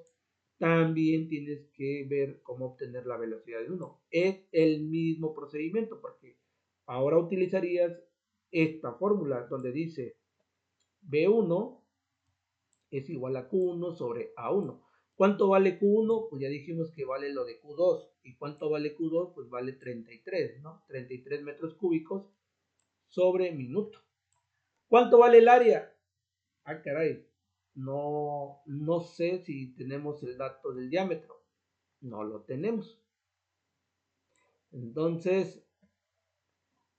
[SPEAKER 1] también tienes que ver cómo obtener la velocidad 1. Es el mismo procedimiento porque ahora utilizarías esta fórmula donde dice B1 es igual a Q1 sobre A1. ¿Cuánto vale Q1? Pues ya dijimos que vale lo de Q2. ¿Y cuánto vale Q2? Pues vale 33, ¿no? 33 metros cúbicos sobre minuto. ¿Cuánto vale el área? Ah, caray. No sé si tenemos el dato del diámetro. No lo tenemos. Entonces,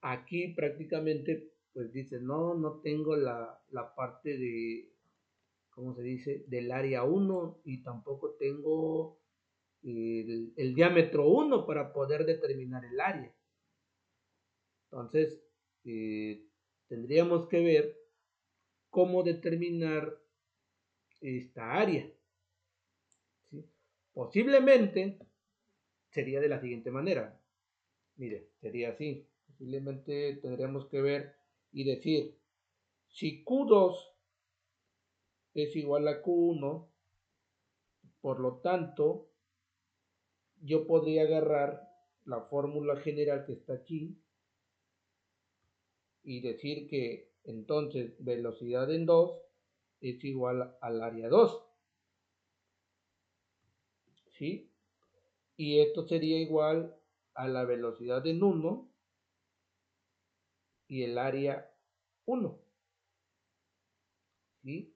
[SPEAKER 1] aquí prácticamente, pues dice, no tengo la parte de, ¿cómo se dice? Del área 1 y tampoco tengo el diámetro 1 para poder determinar el área. Entonces, tendríamos que ver cómo determinar esta área. ¿Sí? Posiblemente sería de la siguiente manera. Mire, sería así. Posiblemente tendríamos que ver y decir, si Q2 es igual a Q1, por lo tanto, yo podría agarrar la fórmula general que está aquí y decir que entonces velocidad en 2 es igual al área 2. ¿Sí? Y esto sería igual a la velocidad en 1 y el área 1. ¿Sí?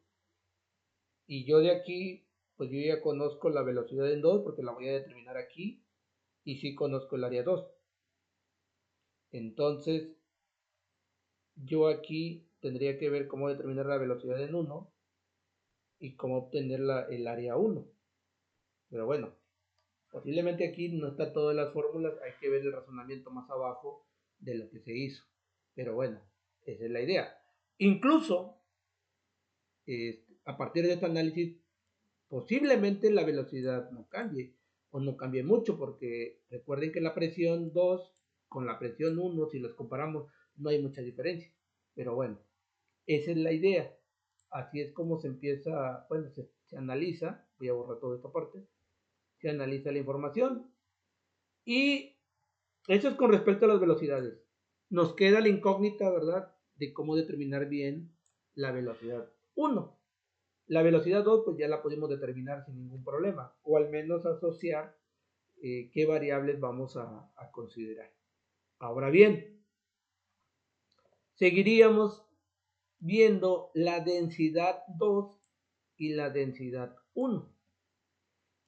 [SPEAKER 1] Y yo de aquí, pues yo ya conozco la velocidad en 2 porque la voy a determinar aquí y sí conozco el área 2. Entonces, yo aquí tendría que ver cómo determinar la velocidad en 1 y cómo obtener el área 1. Pero bueno, posiblemente aquí no está todas las fórmulas, hay que ver el razonamiento más abajo de lo que se hizo. Pero bueno, esa es la idea. Incluso, a partir de este análisis, posiblemente la velocidad no cambie o no cambie mucho, porque recuerden que la presión 2 con la presión 1, si los comparamos, no hay mucha diferencia. Pero bueno, esa es la idea. Así es como se empieza, bueno, se analiza, voy a borrar toda esta parte, se analiza la información y eso es con respecto a las velocidades. Nos queda la incógnita, ¿verdad?, de cómo determinar bien la velocidad 1. La velocidad 2 pues ya la podemos determinar sin ningún problema, o al menos asociar qué variables vamos a considerar. Ahora bien, seguiríamos viendo la densidad 2 y la densidad 1.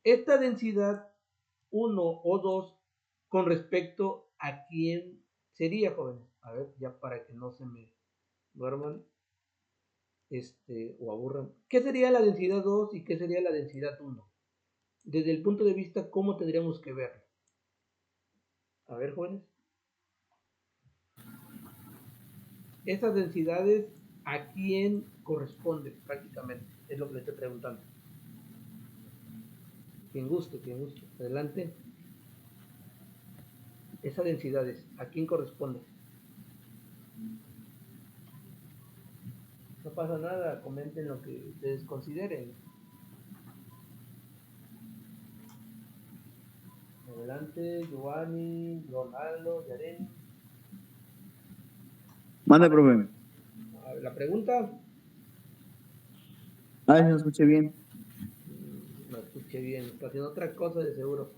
[SPEAKER 1] Esta densidad 1 o 2 con respecto a quién sería, jóvenes. A ver, ya para que no se me duerman o aburran. ¿Qué sería la densidad 2 y qué sería la densidad 1? Desde el punto de vista, ¿cómo tendríamos que verlo? A ver, jóvenes. Esas densidades, ¿a quién corresponden prácticamente? Es lo que le estoy preguntando. Quien guste. Adelante. Esas densidades, ¿a quién corresponden? No pasa nada, comenten lo que ustedes consideren. Adelante, Giovanni, Ronaldo, Yaren.
[SPEAKER 2] Mande, profe.
[SPEAKER 1] La pregunta.
[SPEAKER 2] Ah, se escuché bien.
[SPEAKER 1] No escuché bien, está haciendo otra cosa de seguro.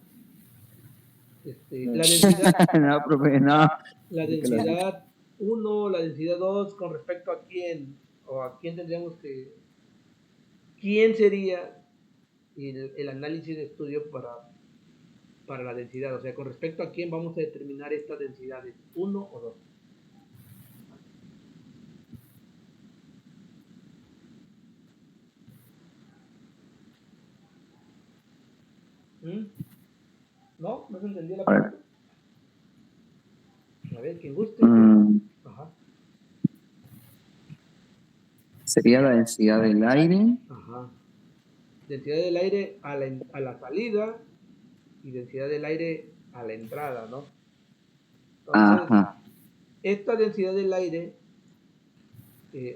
[SPEAKER 1] La densidad.
[SPEAKER 2] No, profe, no.
[SPEAKER 1] La densidad 1, la densidad 2, con respecto a quién, o a quién tendríamos que. ¿Quién sería el análisis de estudio para la densidad? O sea, con respecto a quién vamos a determinar estas densidades, 1 o 2. ¿No? ¿No se entendía la pregunta? A ver, quien guste. Ajá.
[SPEAKER 2] Sería la densidad del aire.
[SPEAKER 1] Ajá. Densidad del aire a la salida y densidad del aire a la entrada, ¿no? Entonces, esta densidad del aire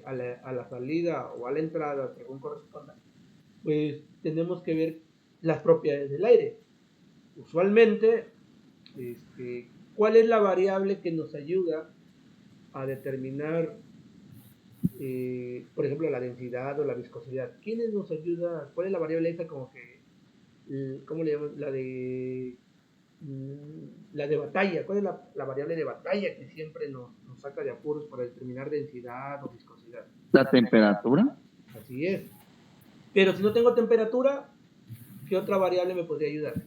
[SPEAKER 1] a la salida o a la entrada, según corresponda, pues tenemos que ver las propiedades del aire. Usualmente, ¿cuál es la variable que nos ayuda a determinar, por ejemplo, la densidad o la viscosidad? ¿Quiénes nos ayuda? ¿Cuál es la variable esa como que, cómo le llaman? La de batalla. ¿Cuál es la variable de batalla que siempre nos saca de apuros para determinar densidad o viscosidad?
[SPEAKER 2] La temperatura.
[SPEAKER 1] Así es. Pero si no tengo temperatura, ¿qué otra variable me podría ayudar?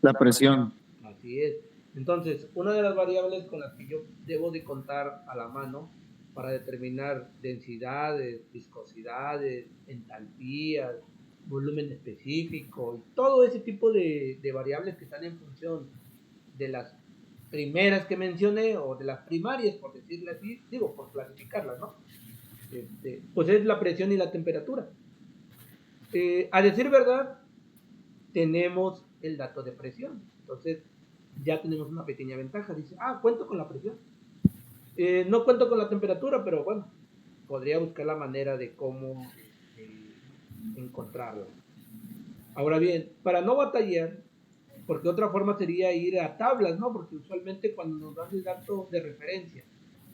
[SPEAKER 2] La presión.
[SPEAKER 1] Así es. Entonces, una de las variables con las que yo debo de contar a la mano para determinar densidades, viscosidades, entalpías, volumen específico y todo ese tipo de variables que están en función de las primeras que mencioné, o de las primarias, por decirlo así, digo, por clasificarlas, ¿no? Pues es la presión y la temperatura. A decir verdad, tenemos el dato de presión. Entonces, ya tenemos una pequeña ventaja. Dice, cuento con la presión. No cuento con la temperatura, pero bueno, podría buscar la manera de cómo encontrarla. Ahora bien, para no batallar, porque otra forma sería ir a tablas, ¿no? Porque usualmente cuando nos dan el dato de referencia,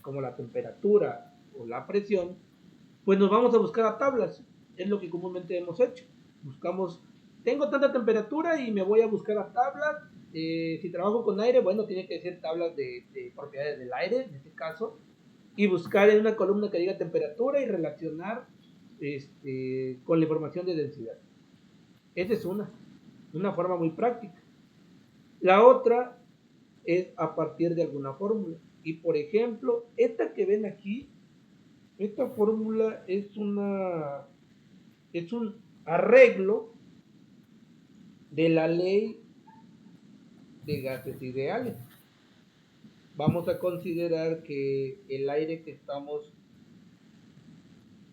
[SPEAKER 1] como la temperatura o la presión, pues nos vamos a buscar a tablas. Es lo que comúnmente hemos hecho. Buscamos, tengo tanta temperatura y me voy a buscar a tablas. Si trabajo con aire, bueno, tiene que ser tablas de propiedades del aire, en este caso, y buscar en una columna que diga temperatura y relacionar con la información de densidad. Esa es una forma muy práctica. La otra es a partir de alguna fórmula. Y por ejemplo, esta que ven aquí, esta fórmula es un arreglo de la ley de gases ideales. Vamos a considerar que el aire que estamos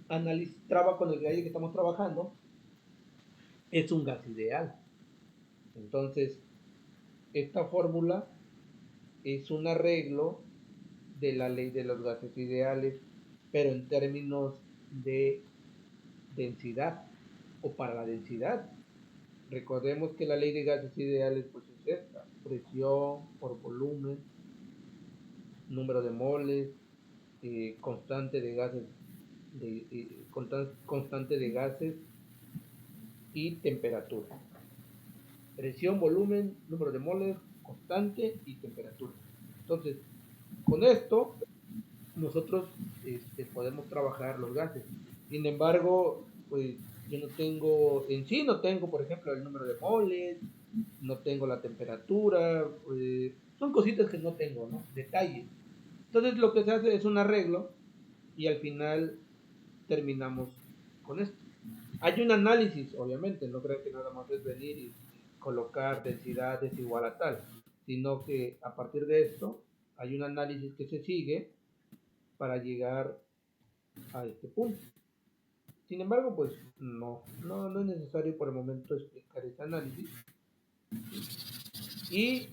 [SPEAKER 1] con el aire que estamos trabajando es un gas ideal. Entonces, esta fórmula es un arreglo de la ley de los gases ideales, pero en términos de densidad o para la densidad. Recordemos que la ley de gases ideales pues es esta: presión por volumen, número de moles, constante de gases, constante de gases y temperatura. Presión, volumen, número de moles, constante y temperatura. Entonces, con esto nosotros podemos trabajar los gases. Sin embargo, pues yo no tengo, por ejemplo, el número de moles, no tengo la temperatura, son cositas que no tengo, ¿no? Detalles. Entonces lo que se hace es un arreglo y al final terminamos con esto. Hay un análisis, obviamente, no creo que nada más es venir y colocar densidad es igual a tal, sino que a partir de esto hay un análisis que se sigue para llegar a este punto. Sin embargo, pues no es necesario por el momento explicar ese análisis. Y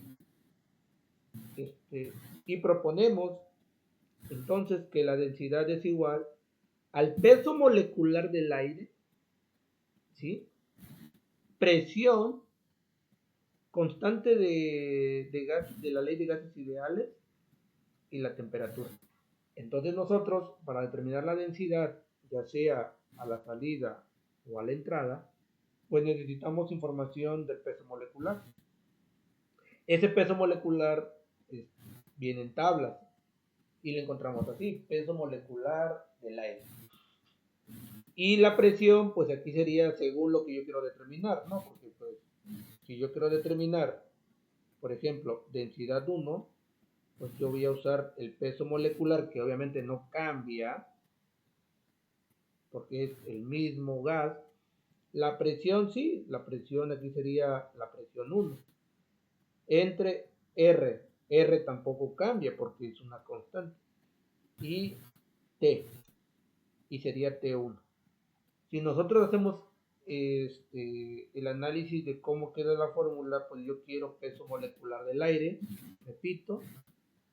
[SPEAKER 1] proponemos entonces que la densidad es igual al peso molecular del aire, ¿sí? Presión, constante de la ley de gases ideales y la temperatura. Entonces nosotros, para determinar la densidad, ya sea a la salida o a la entrada, pues necesitamos información del peso molecular. Ese peso molecular viene en tablas y lo encontramos así: peso molecular del aire. Y la presión, pues aquí sería según lo que yo quiero determinar, ¿no? Porque pues, si yo quiero determinar, por ejemplo, densidad 1, pues yo voy a usar el peso molecular, que obviamente no cambia, porque es el mismo gas. La presión, sí, la presión aquí sería la presión 1. Entre R tampoco cambia porque es una constante. Y T, y sería T1. Si nosotros hacemos el análisis de cómo queda la fórmula, pues yo quiero peso molecular del aire, repito,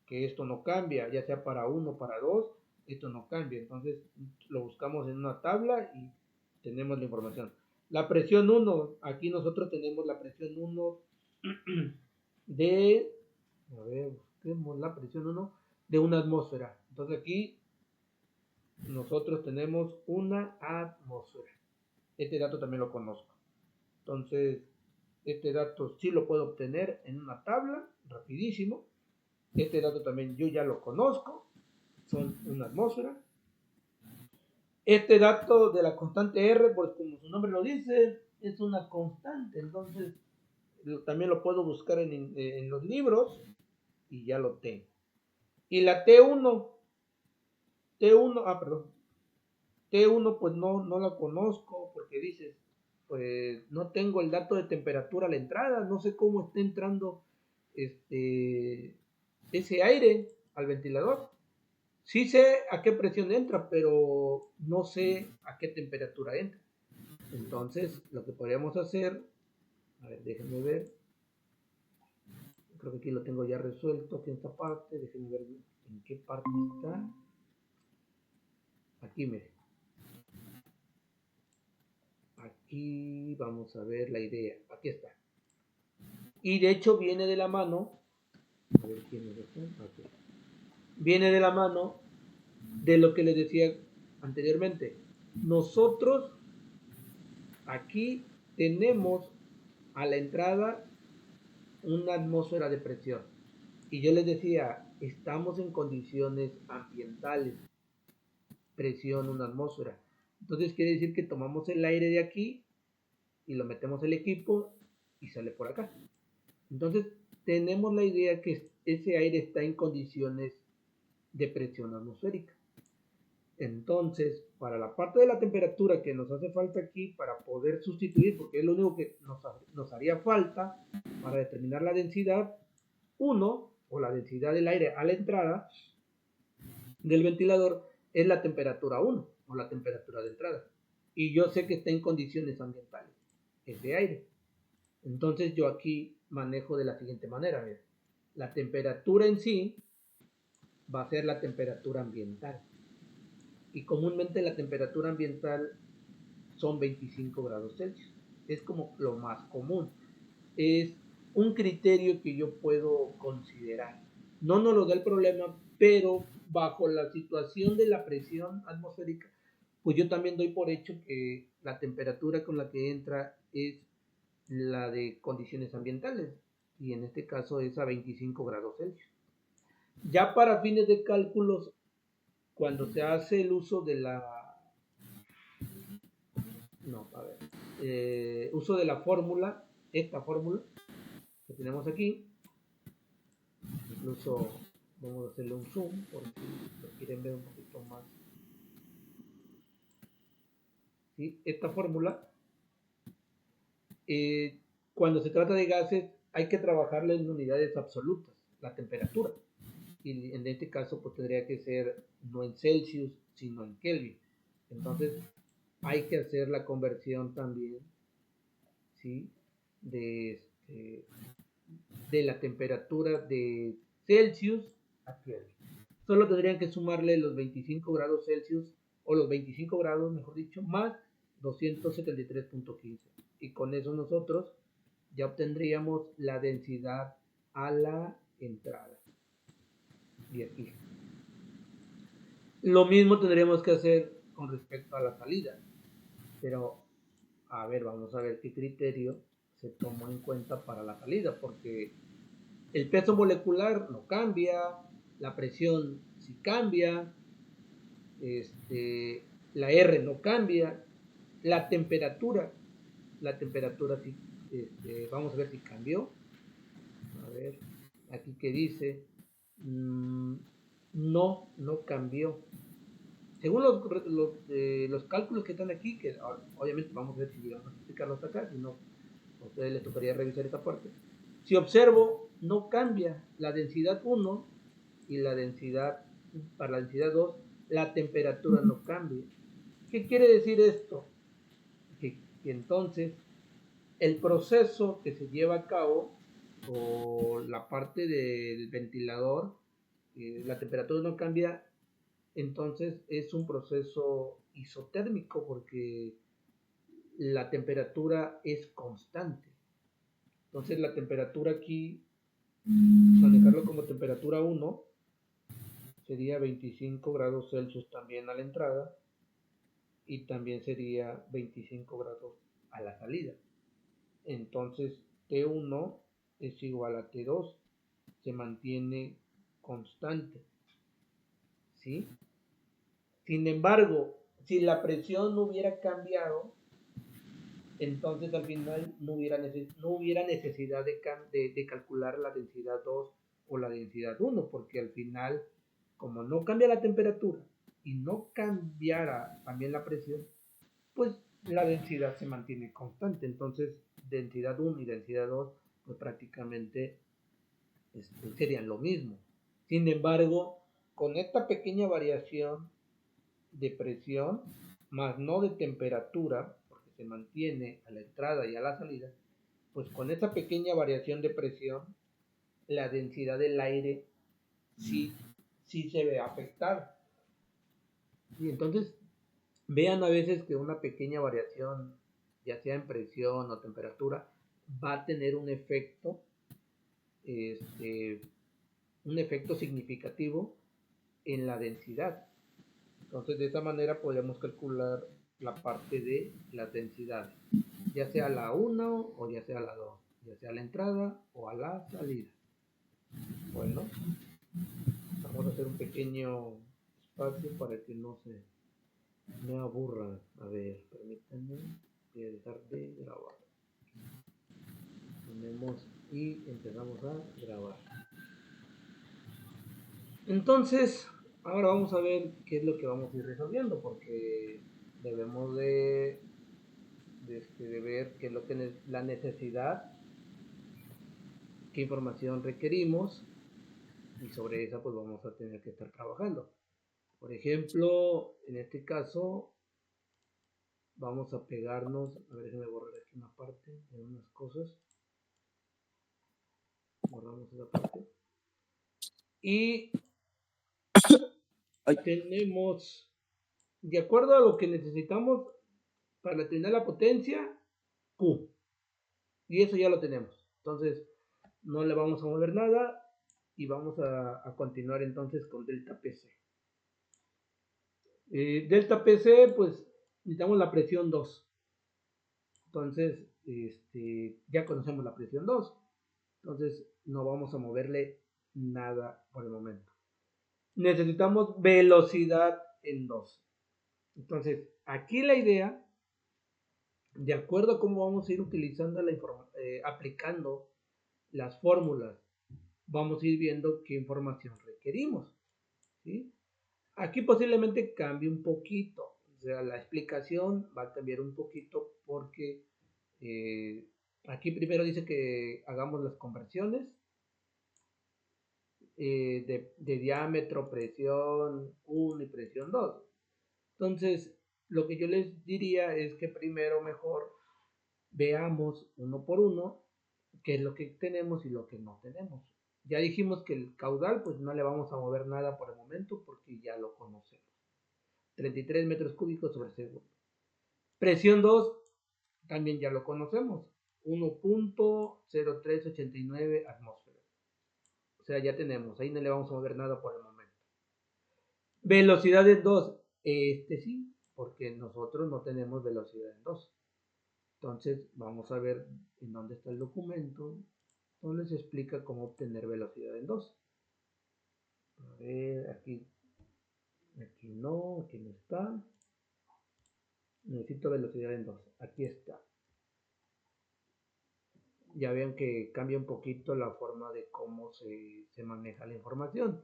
[SPEAKER 1] que esto no cambia, ya sea para 1 o para 2, esto no cambia. Entonces lo buscamos en una tabla y tenemos la información. La presión 1, aquí nosotros tenemos la presión 1 busquemos la presión 1 de una atmósfera. Entonces aquí nosotros tenemos una atmósfera. Este dato también lo conozco. Entonces, este dato sí lo puedo obtener en una tabla, rapidísimo. Este dato también yo ya lo conozco, son una atmósfera. Este dato de la constante R, pues como su nombre lo dice, es una constante. Entonces, también lo puedo buscar en los libros y ya lo tengo. Y la T1, pues no la conozco porque dices, pues no tengo el dato de temperatura a la entrada, no sé cómo está entrando ese aire al ventilador. Sí sé a qué presión entra, pero no sé a qué temperatura entra. Entonces, lo que podríamos hacer, a ver, déjenme ver, creo que aquí lo tengo ya resuelto, aquí en esta parte, déjenme ver en qué parte está. Aquí, miren. Aquí vamos a ver la idea, aquí está. Y de hecho viene de la mano, a ver quién es este, aquí. Viene de la mano de lo que les decía anteriormente. Nosotros aquí tenemos a la entrada una atmósfera de presión. Y yo les decía, estamos en condiciones ambientales, presión, una atmósfera. Entonces quiere decir que tomamos el aire de aquí y lo metemos al equipo y sale por acá. Entonces tenemos la idea que ese aire está en condiciones de presión atmosférica. Entonces, para la parte de la temperatura que nos hace falta aquí para poder sustituir, porque es lo único que nos haría falta para determinar la densidad 1 o la densidad del aire a la entrada del ventilador, es la temperatura 1 o la temperatura de entrada. Y yo sé que está en condiciones ambientales ese aire. Entonces yo aquí manejo de la siguiente manera. Mira, la temperatura en sí va a ser la temperatura ambiental. Y comúnmente la temperatura ambiental son 25 grados Celsius. Es como lo más común. Es un criterio que yo puedo considerar. No nos lo da el problema, pero bajo la situación de la presión atmosférica, pues yo también doy por hecho que la temperatura con la que entra es la de condiciones ambientales, y en este caso es a 25 grados Celsius. Ya para fines de cálculos, cuando se hace el uso de uso de la fórmula, esta fórmula que tenemos aquí, incluso vamos a hacerle un zoom por si lo quieren ver un poquito más. ¿Sí? Esta fórmula, cuando se trata de gases, hay que trabajarla en unidades absolutas, la temperatura. Y en este caso, pues tendría que ser no en Celsius, sino en Kelvin. Entonces, hay que hacer la conversión también, ¿sí? de la temperatura de Celsius a Kelvin. Solo tendrían que sumarle los 25 grados Celsius, o los 25 grados, mejor dicho, más 273.15. Y con eso nosotros ya obtendríamos la densidad a la entrada. Y aquí. Lo mismo tendríamos que hacer con respecto a la salida. Pero, a ver, vamos a ver qué criterio se tomó en cuenta para la salida, porque el peso molecular no cambia, la presión sí cambia, la R no cambia, la temperatura sí, vamos a ver si cambió. A ver, aquí que dice, no cambió. Según los cálculos que están aquí, que obviamente vamos a ver si llegamos a explicarlos acá, si no, a ustedes les tocaría revisar esta parte. Si observo, no cambia la densidad 1 y la densidad, para la densidad 2, la temperatura no cambia. ¿Qué quiere decir esto? Que entonces el proceso que se lleva a cabo, o la parte del ventilador, la temperatura no cambia, entonces es un proceso isotérmico, porque la temperatura es constante. Entonces la temperatura aquí, manejarlo como temperatura 1, sería 25 grados Celsius también a la entrada, y también sería 25 grados a la salida. Entonces T1 es igual a T2, se mantiene constante, ¿sí? Sin embargo, si la presión no hubiera cambiado, entonces al final no hubiera necesidad de calcular la densidad 2 o la densidad 1, porque al final, como no cambia la temperatura y no cambiara también la presión, pues la densidad se mantiene constante. Entonces densidad 1 y densidad 2 pues prácticamente serían lo mismo. Sin embargo, con esta pequeña variación de presión, más no de temperatura, porque se mantiene a la entrada y a la salida, pues con esa pequeña variación de presión, la densidad del aire sí, sí se ve afectada. Y entonces, vean a veces que una pequeña variación, ya sea en presión o temperatura, va a tener un efecto significativo en la densidad. Entonces, de esta manera podemos calcular la parte de las densidades, ya sea la 1 o ya sea la 2, ya sea a la entrada o a la salida. Bueno, vamos a hacer un pequeño espacio para que no se me aburra. A ver, permítanme, voy a dejar de grabar. Ponemos y empezamos a grabar. Entonces, ahora vamos a ver qué es lo que vamos a ir resolviendo, porque debemos de ver qué es lo que la necesidad, qué información requerimos, y sobre esa pues vamos a tener que estar trabajando. Por ejemplo, en este caso vamos a pegarnos, a ver, déjenme borrar aquí una parte de unas cosas. Borramos esa parte. Y tenemos, de acuerdo a lo que necesitamos para determinar la potencia, Q. Y eso ya lo tenemos. Entonces, no le vamos a mover nada y vamos a continuar entonces con delta PC. Delta PC, pues necesitamos la presión 2. Entonces, ya conocemos la presión 2. Entonces, no vamos a moverle nada por el momento. Necesitamos velocidad en 2. Entonces, aquí la idea, de acuerdo a cómo vamos a ir utilizando aplicando las fórmulas, vamos a ir viendo qué información requerimos, ¿sí? Aquí posiblemente cambie un poquito, o sea, la explicación va a cambiar un poquito porque aquí primero dice que hagamos las conversiones de diámetro, presión 1 y presión 2. Entonces, lo que yo les diría es que primero mejor veamos uno por uno qué es lo que tenemos y lo que no tenemos. Ya dijimos que el caudal, pues no le vamos a mover nada por el momento porque ya lo conocemos. 33 metros cúbicos sobre segundo. Presión 2, también ya lo conocemos. 1.0389 atmósferas. O sea, ya tenemos. Ahí no le vamos a mover nada por el momento. Velocidad en 2. Sí, porque nosotros no tenemos velocidad en 2. Entonces, vamos a ver en dónde está el documento donde se explica cómo obtener velocidad en 2. A ver, aquí no está. Necesito velocidad en 2. Aquí está. Ya vean que cambia un poquito la forma de cómo se maneja la información.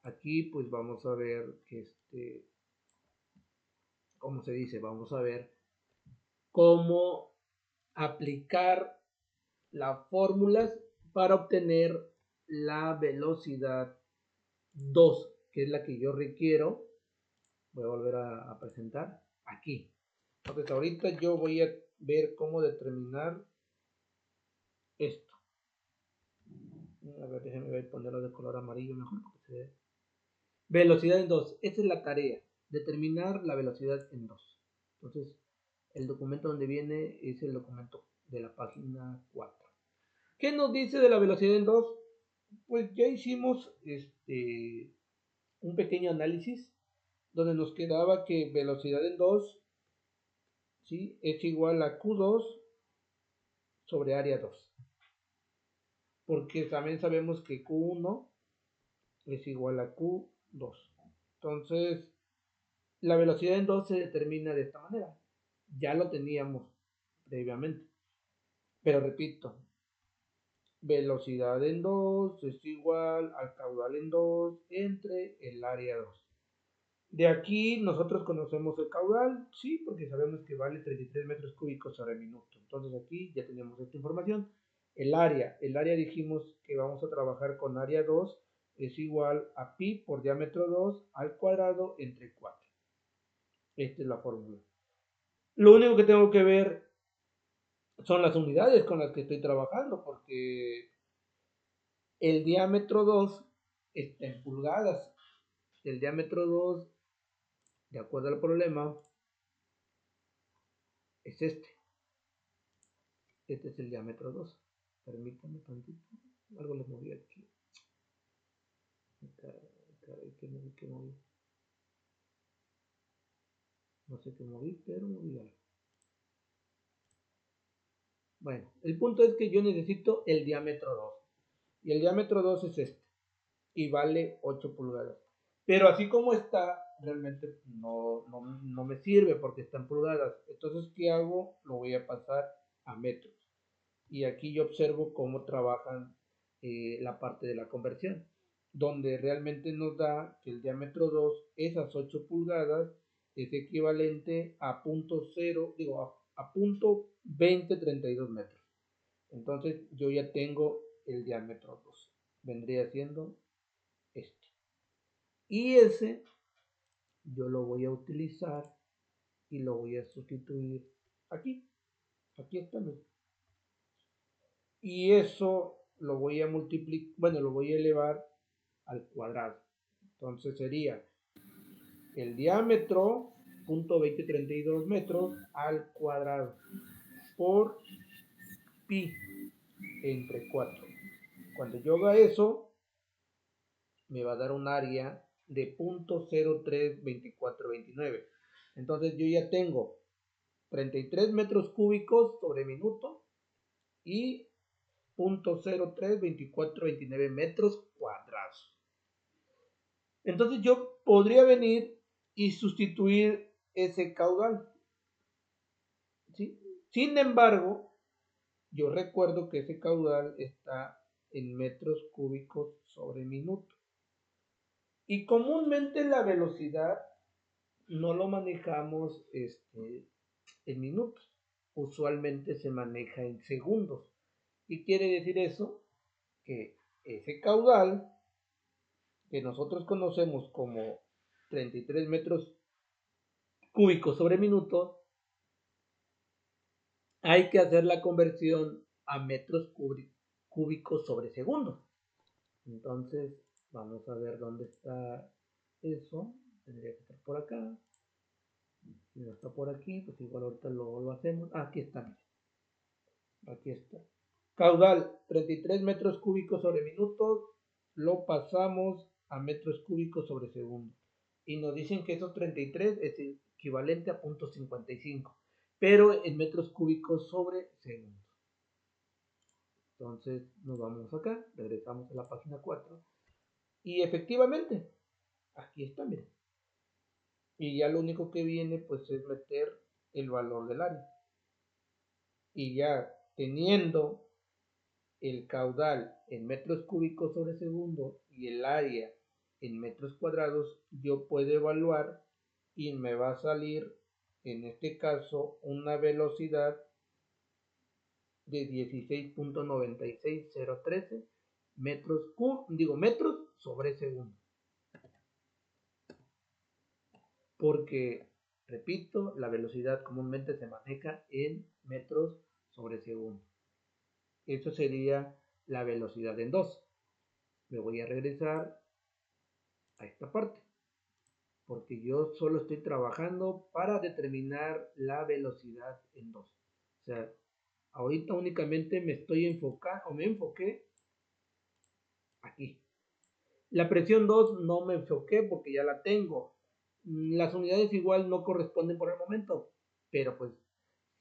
[SPEAKER 1] Aquí pues vamos a ver que ¿cómo se dice? Vamos a ver cómo aplicar las fórmulas para obtener la velocidad 2, que es la que yo requiero. Voy a volver a presentar aquí. Entonces ahorita yo voy a ver cómo determinar esto. A ver, déjenme ponerlo de color amarillo mejor porque se ve. Velocidad en 2. Esta es la tarea. Determinar la velocidad en 2. Entonces, el documento donde viene es el documento de la página 4. ¿Qué nos dice de la velocidad en 2? Pues ya hicimos un pequeño análisis donde nos quedaba que velocidad en 2, ¿sí?, es igual a Q2 sobre área 2. Porque también sabemos que Q1 es igual a Q2. Entonces, la velocidad en 2 se determina de esta manera. Ya lo teníamos previamente. Pero repito, velocidad en 2 es igual al caudal en 2 entre el área 2. De aquí nosotros conocemos el caudal, sí, porque sabemos que vale 33 metros cúbicos sobre minuto. Entonces aquí ya tenemos esta información. El área dijimos que vamos a trabajar con área 2 es igual a pi por diámetro 2 al cuadrado entre 4. Esta es la fórmula. Lo único que tengo que ver son las unidades con las que estoy trabajando, porque el diámetro 2 está en pulgadas. El diámetro 2, de acuerdo al problema, es este. Este es el diámetro 2. Permítanme tantito. Algo les moví aquí. ¿Qué moví? No sé qué moví, pero moví algo. Bueno, el punto es que yo necesito el diámetro 2. Y el diámetro 2 es este. Y vale 8 pulgadas. Pero así como está, realmente no me sirve porque está en pulgadas. Entonces, ¿qué hago? Lo voy a pasar a metros. Y aquí yo observo cómo trabajan la parte de la conversión, donde realmente nos da que el diámetro 2, esas 8 pulgadas, es equivalente a a punto 2032 metros. Entonces yo ya tengo el diámetro 2. Vendría siendo este. Y ese yo lo voy a utilizar y lo voy a sustituir aquí. Aquí está. Y eso lo voy a multiplicar, bueno, lo voy a elevar al cuadrado. Entonces sería el diámetro, punto 2032 metros al cuadrado por pi entre 4. Cuando yo haga eso, me va a dar un área de 0.032429. Entonces yo ya tengo 33 metros cúbicos sobre minuto y 0.032429 metros cuadrados. Entonces yo podría venir y sustituir ese caudal. ¿Sí? Sin embargo, yo recuerdo que ese caudal está en metros cúbicos sobre minuto. Y comúnmente la velocidad no lo manejamos en minutos. Usualmente se maneja en segundos. ¿Y quiere decir eso? Que ese caudal que nosotros conocemos como 33 metros cúbicos sobre minuto, hay que hacer la conversión a metros cúbicos sobre segundo. Entonces, vamos a ver dónde está eso. Tendría que estar por acá. Si no está por aquí, pues igual ahorita lo hacemos. Aquí está. Aquí está. Caudal, 33 metros cúbicos sobre minutos. Lo pasamos a metros cúbicos sobre segundo. Y nos dicen que esos 33 es equivalente a 0.55, pero en metros cúbicos sobre segundo. Entonces nos vamos acá, regresamos a la página 4 y efectivamente, aquí está, miren. Y ya lo único que viene pues es meter el valor del área. Y ya teniendo el caudal en metros cúbicos sobre segundo y el área en metros cuadrados, yo puedo evaluar y me va a salir en este caso una velocidad de 16.96013 metros sobre segundo. Porque, repito, la velocidad comúnmente se maneja en metros sobre segundo. Eso sería la velocidad en 2. Me voy a regresar a esta parte, porque yo solo estoy trabajando para determinar la velocidad en 2. O sea, ahorita únicamente me enfoqué aquí. La presión 2 no me enfoqué porque ya la tengo. Las unidades igual no corresponden por el momento, pero pues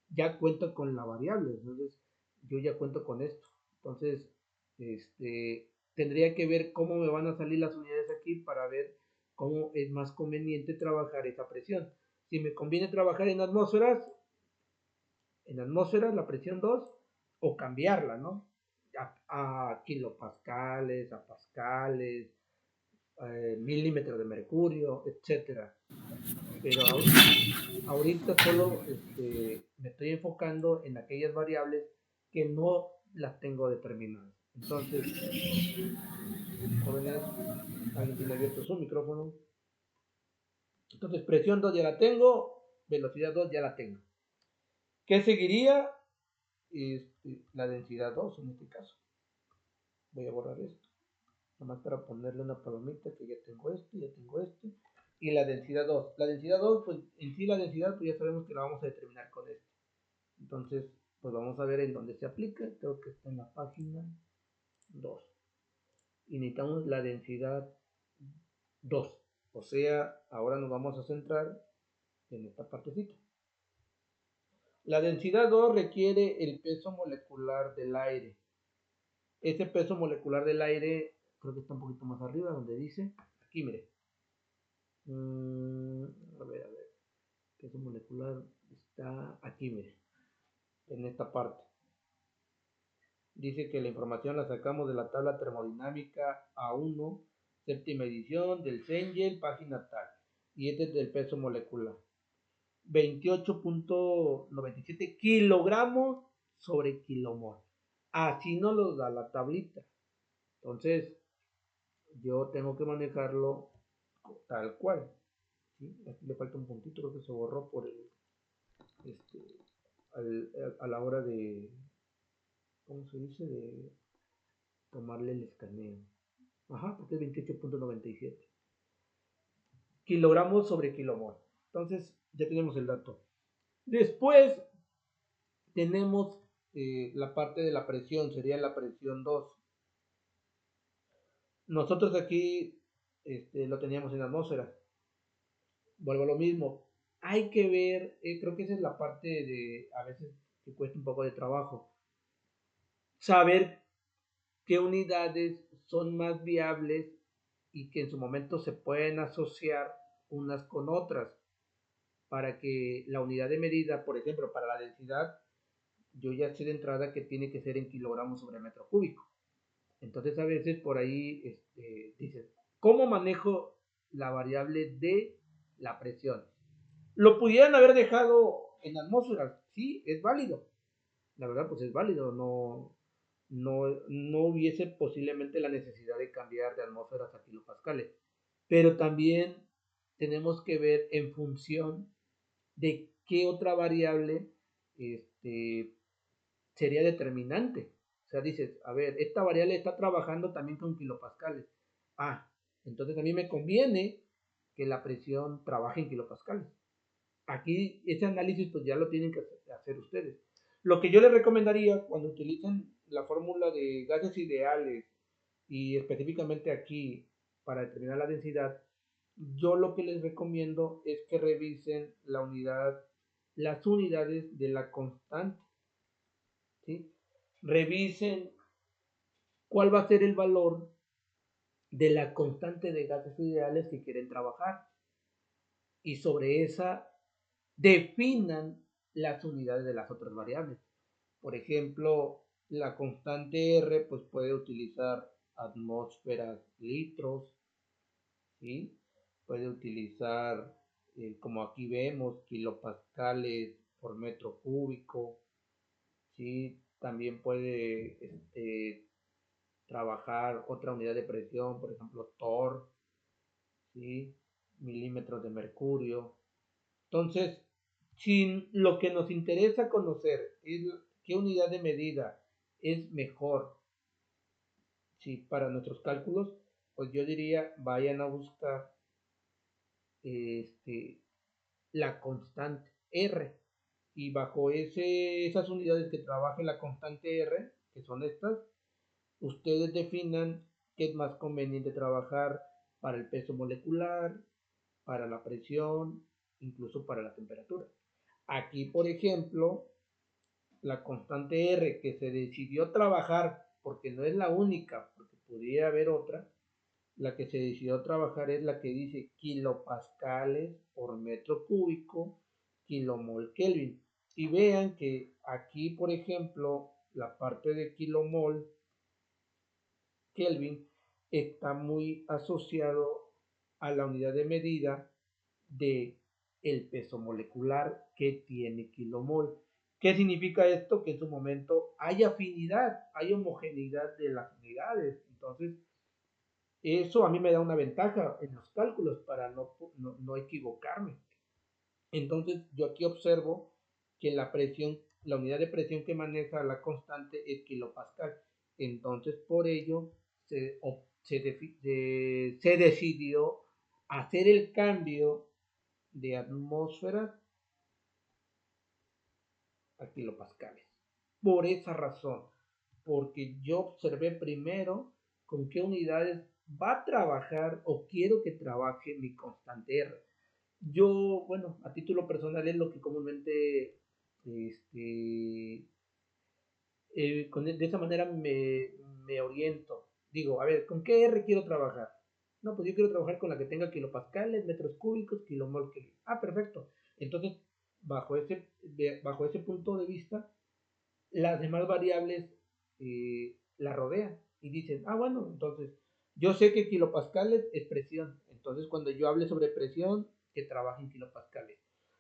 [SPEAKER 1] ya cuento con la variable, entonces yo ya cuento con esto. Entonces, tendría que ver cómo me van a salir las unidades aquí para ver cómo es más conveniente trabajar esa presión. Si me conviene trabajar en atmósferas la presión 2, o cambiarla, ¿no? A kilopascales, a pascales, milímetros de mercurio, etcétera. Pero ahorita solo me estoy enfocando en aquellas variables que no las tengo determinadas. Entonces, jóvenes, alguien tiene abierto su micrófono. Entonces, presión 2 ya la tengo, velocidad 2 ya la tengo. ¿Qué seguiría? La densidad 2 en este caso. Voy a borrar esto. Nomás para ponerle una palomita que ya tengo este. Y la densidad 2. La densidad 2, pues en sí la densidad, pues ya sabemos que la vamos a determinar con esto. Entonces, pues vamos a ver en dónde se aplica. Creo que está en la página 2. Y necesitamos la densidad 2. O sea, ahora nos vamos a centrar en esta partecita. La densidad 2 requiere el peso molecular del aire. Ese peso molecular del aire, creo que está un poquito más arriba, donde dice, aquí mire. A ver. Peso molecular está aquí, mire. En esta parte. Dice que la información la sacamos de la tabla termodinámica A1, séptima edición del Cengel, página tal. Y este es del peso molecular. 28.97 kilogramos sobre kilomol. Así nos lo da la tablita. Entonces, yo tengo que manejarlo tal cual. ¿Sí? Aquí le falta un puntito, creo que se borró por el a la hora de, ¿cómo se dice? De tomarle el escaneo. Ajá, porque es 28.97 kilogramos sobre kilomol. Entonces, ya tenemos el dato. Después tenemos la parte de la presión, sería la presión 2. Nosotros aquí lo teníamos en atmósfera. Vuelvo a lo mismo. Hay que ver, creo que esa es la parte de, a veces, que cuesta un poco de trabajo. Saber qué unidades son más viables y que en su momento se pueden asociar unas con otras para que la unidad de medida, por ejemplo, para la densidad, yo ya sé de entrada que tiene que ser en kilogramos sobre metro cúbico. Entonces a veces por ahí dices, ¿cómo manejo la variable de la presión? Lo pudieran haber dejado en atmósferas, sí, es válido. La verdad, pues es válido, no hubiese posiblemente la necesidad de cambiar de atmósferas a kilopascales. Pero también tenemos que ver en función de qué otra variable sería determinante. O sea, dices, a ver, esta variable está trabajando también con kilopascales. Ah, entonces a mí me conviene que la presión trabaje en kilopascales. Aquí ese análisis pues ya lo tienen que hacer ustedes. Lo que yo les recomendaría cuando utilicen la fórmula de gases ideales y específicamente aquí para determinar la densidad, yo lo que les recomiendo es que revisen las unidades de la constante. ¿Sí? Revisen cuál va a ser el valor de la constante de gases ideales que quieren trabajar y sobre esa definan las unidades de las otras variables. Por ejemplo, la constante R pues puede utilizar atmósferas, litros, ¿sí? Puede utilizar, como aquí vemos, kilopascales por metro cúbico, ¿sí? También puede trabajar otra unidad de presión, por ejemplo, torr, ¿sí? Milímetros de mercurio. Entonces, si lo que nos interesa conocer es qué unidad de medida es mejor, ¿sí? Para nuestros cálculos, pues yo diría vayan a buscar la constante R y bajo esas unidades que trabaje la constante R, que son estas, ustedes definan qué es más conveniente trabajar para el peso molecular, para la presión, incluso para la temperatura. Aquí, por ejemplo, la constante R que se decidió trabajar, porque no es la única, porque podría haber otra, la que se decidió trabajar es la que dice kilopascales por metro cúbico, kilomol Kelvin. Y vean que aquí, por ejemplo, la parte de kilomol Kelvin está muy asociado a la unidad de medida de el peso molecular que tiene kilomol. ¿Qué significa esto? Que en su momento hay afinidad, hay homogeneidad de las unidades. Entonces, eso a mí me da una ventaja en los cálculos para no equivocarme. Entonces, yo aquí observo que la unidad de presión que maneja la constante es kilopascal. Entonces, por ello, se decidió hacer el cambio de atmósferas a kilopascales. Por esa razón, porque yo observé primero con qué unidades va a trabajar o quiero que trabaje mi constante R. Yo, bueno, a título personal es lo que comúnmente de esa manera me oriento. Digo, a ver, ¿con qué R quiero trabajar? No, pues yo quiero trabajar con la que tenga kilopascales, metros cúbicos, kilomol. Ah, perfecto. Entonces, bajo ese punto de vista, las demás variables la rodean y dicen, ah, bueno, entonces yo sé que kilopascales es presión. Entonces, cuando yo hable sobre presión, que trabaje en kilopascales.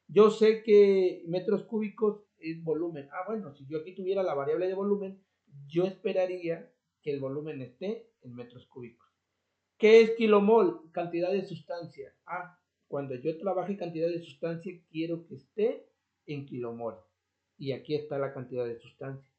[SPEAKER 1] Yo sé que metros cúbicos es volumen. Ah, bueno, si yo aquí tuviera la variable de volumen, yo esperaría que el volumen esté en metros cúbicos. ¿Qué es kilomol? Cantidad de sustancia. Ah, cuando yo trabaje cantidad de sustancia, quiero que esté en kilomol. Y aquí está la cantidad de sustancia.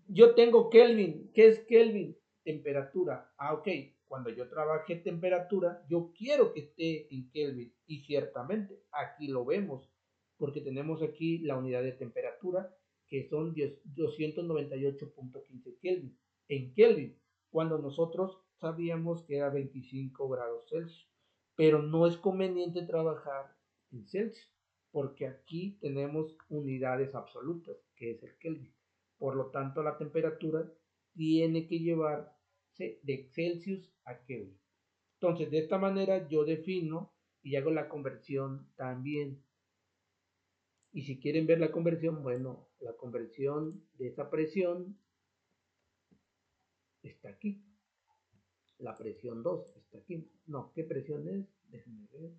[SPEAKER 1] Yo tengo Kelvin. ¿Qué es Kelvin? Temperatura. Ah, ok. Cuando yo trabaje temperatura, yo quiero que esté en Kelvin. Y ciertamente, aquí lo vemos, porque tenemos aquí la unidad de temperatura, que son 298.15 Kelvin. En Kelvin, cuando nosotros sabíamos que era 25 grados Celsius. Pero no es conveniente trabajar en Celsius, porque aquí tenemos unidades absolutas, que es el Kelvin. Por lo tanto, la temperatura tiene que llevarse de Celsius a Kelvin. Entonces, de esta manera yo defino y hago la conversión también. Y si quieren ver la conversión, bueno, la conversión de esa presión está aquí. La presión 2 está aquí. No, ¿qué presión es? Déjenme ver.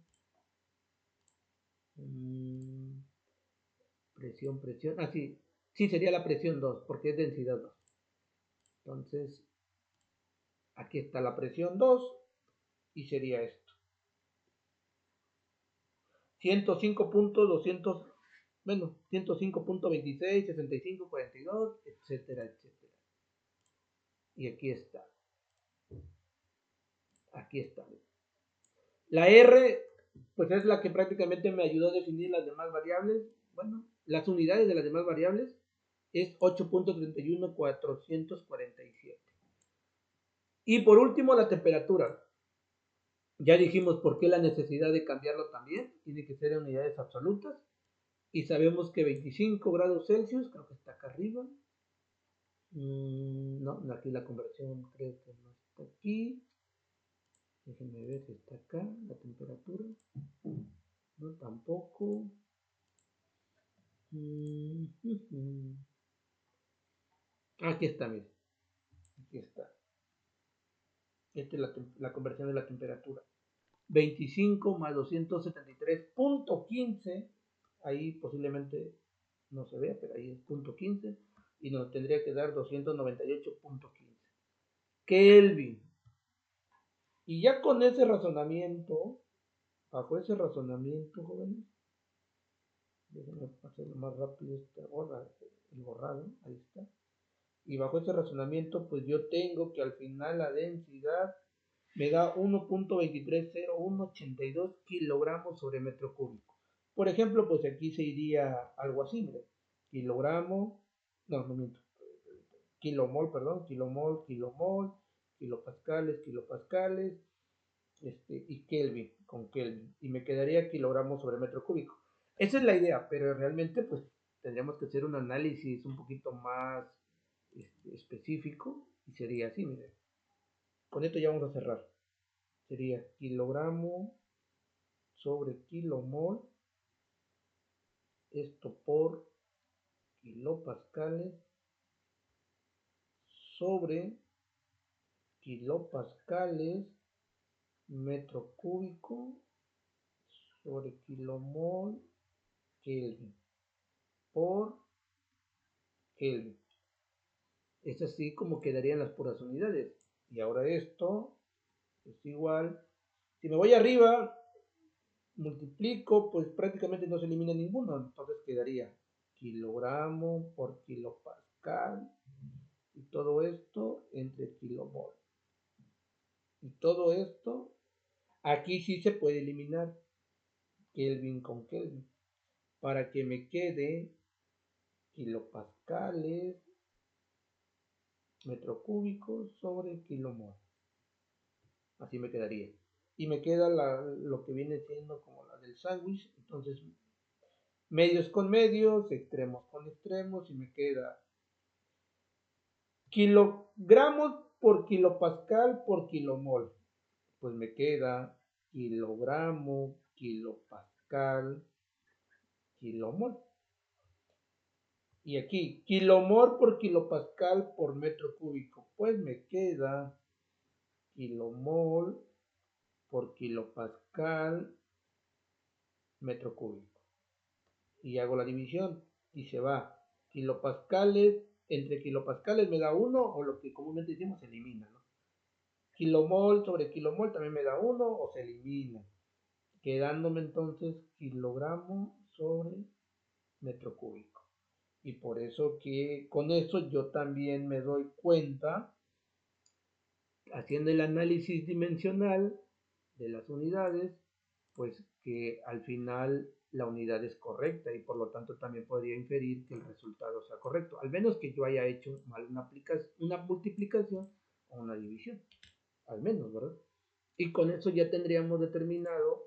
[SPEAKER 1] Presión. Ah, sí. Sí, sería la presión 2, porque es densidad 2. Entonces, aquí está la presión 2 y sería esto. 105.200, bueno, 105.26, 65.42, etcétera, etcétera. Y aquí está. Aquí está. La R, pues es la que prácticamente me ayudó a definir las demás variables. Bueno, las unidades de las demás variables es 8.31447. Y por último, la temperatura. Ya dijimos por qué la necesidad de cambiarlo también. Tiene que ser en unidades absolutas. Y sabemos que 25 grados Celsius, creo que está acá arriba. No, aquí la conversión creo que no está aquí. Déjenme ver si está acá la temperatura. No, tampoco. Aquí está, miren. Aquí está. Esta es la conversión de la temperatura. 25 más 273.15. Ahí posiblemente no se vea, pero ahí es punto 15. Y nos tendría que dar 298.15. Kelvin. Y ya con ese razonamiento, bajo ese razonamiento, jóvenes, déjenme hacerlo más rápido el borrado, ahí está. Y bajo ese razonamiento, pues yo tengo que al final la densidad me da 1.230182 kilogramos sobre metro cúbico. Por ejemplo, pues aquí se iría algo así, mire, kilogramo, no miento, kilomol, perdón, kilomol, kilopascales, y Kelvin, con Kelvin, y me quedaría kilogramos sobre metro cúbico. Esa es la idea, pero realmente pues tendríamos que hacer un análisis un poquito más específico y sería así, mire. Con esto ya vamos a cerrar. Sería kilogramo sobre kilomol, esto por kilopascales sobre kilopascales metro cúbico sobre kilomol Kelvin. por Kelvin. Es así como quedarían las puras unidades. Y ahora esto es igual. Si me voy arriba, multiplico, pues prácticamente no se elimina ninguno. Entonces quedaría kilogramo por kilopascal. Y todo esto entre kilomol. Y todo esto, aquí sí se puede eliminar Kelvin con Kelvin. Para que me quede kilopascales metro cúbico sobre kilomol. Así me quedaría. Y me queda lo que viene siendo como la del sándwich. Entonces, medios con medios, extremos con extremos. Y me queda kilogramos por kilopascal por kilomol. Pues me queda kilogramo, kilopascal, kilomol. Y aquí, kilomol por kilopascal por metro cúbico. Pues me queda kilomol por kilopascal metro cúbico. Y hago la división y se va. Kilopascales, entre kilopascales me da 1 o lo que comúnmente decimos se elimina, ¿no? Kilomol sobre kilomol también me da 1 o se elimina. Quedándome entonces kilogramo sobre metro cúbico. Y por eso que con eso yo también me doy cuenta, haciendo el análisis dimensional de las unidades, pues que al final la unidad es correcta y por lo tanto también podría inferir que el resultado sea correcto, al menos que yo haya hecho mal una multiplicación o una división, al menos, ¿verdad? Y con eso ya tendríamos determinado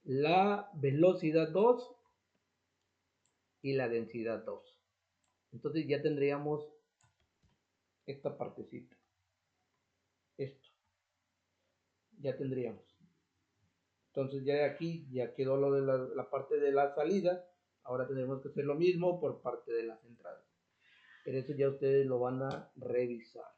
[SPEAKER 1] la velocidad 2 y la densidad 2. Entonces ya tendríamos esta partecita, esto, ya tendríamos. Entonces ya de aquí ya quedó lo de la parte de la salida. Ahora tenemos que hacer lo mismo por parte de las entradas. Pero eso ya ustedes lo van a revisar.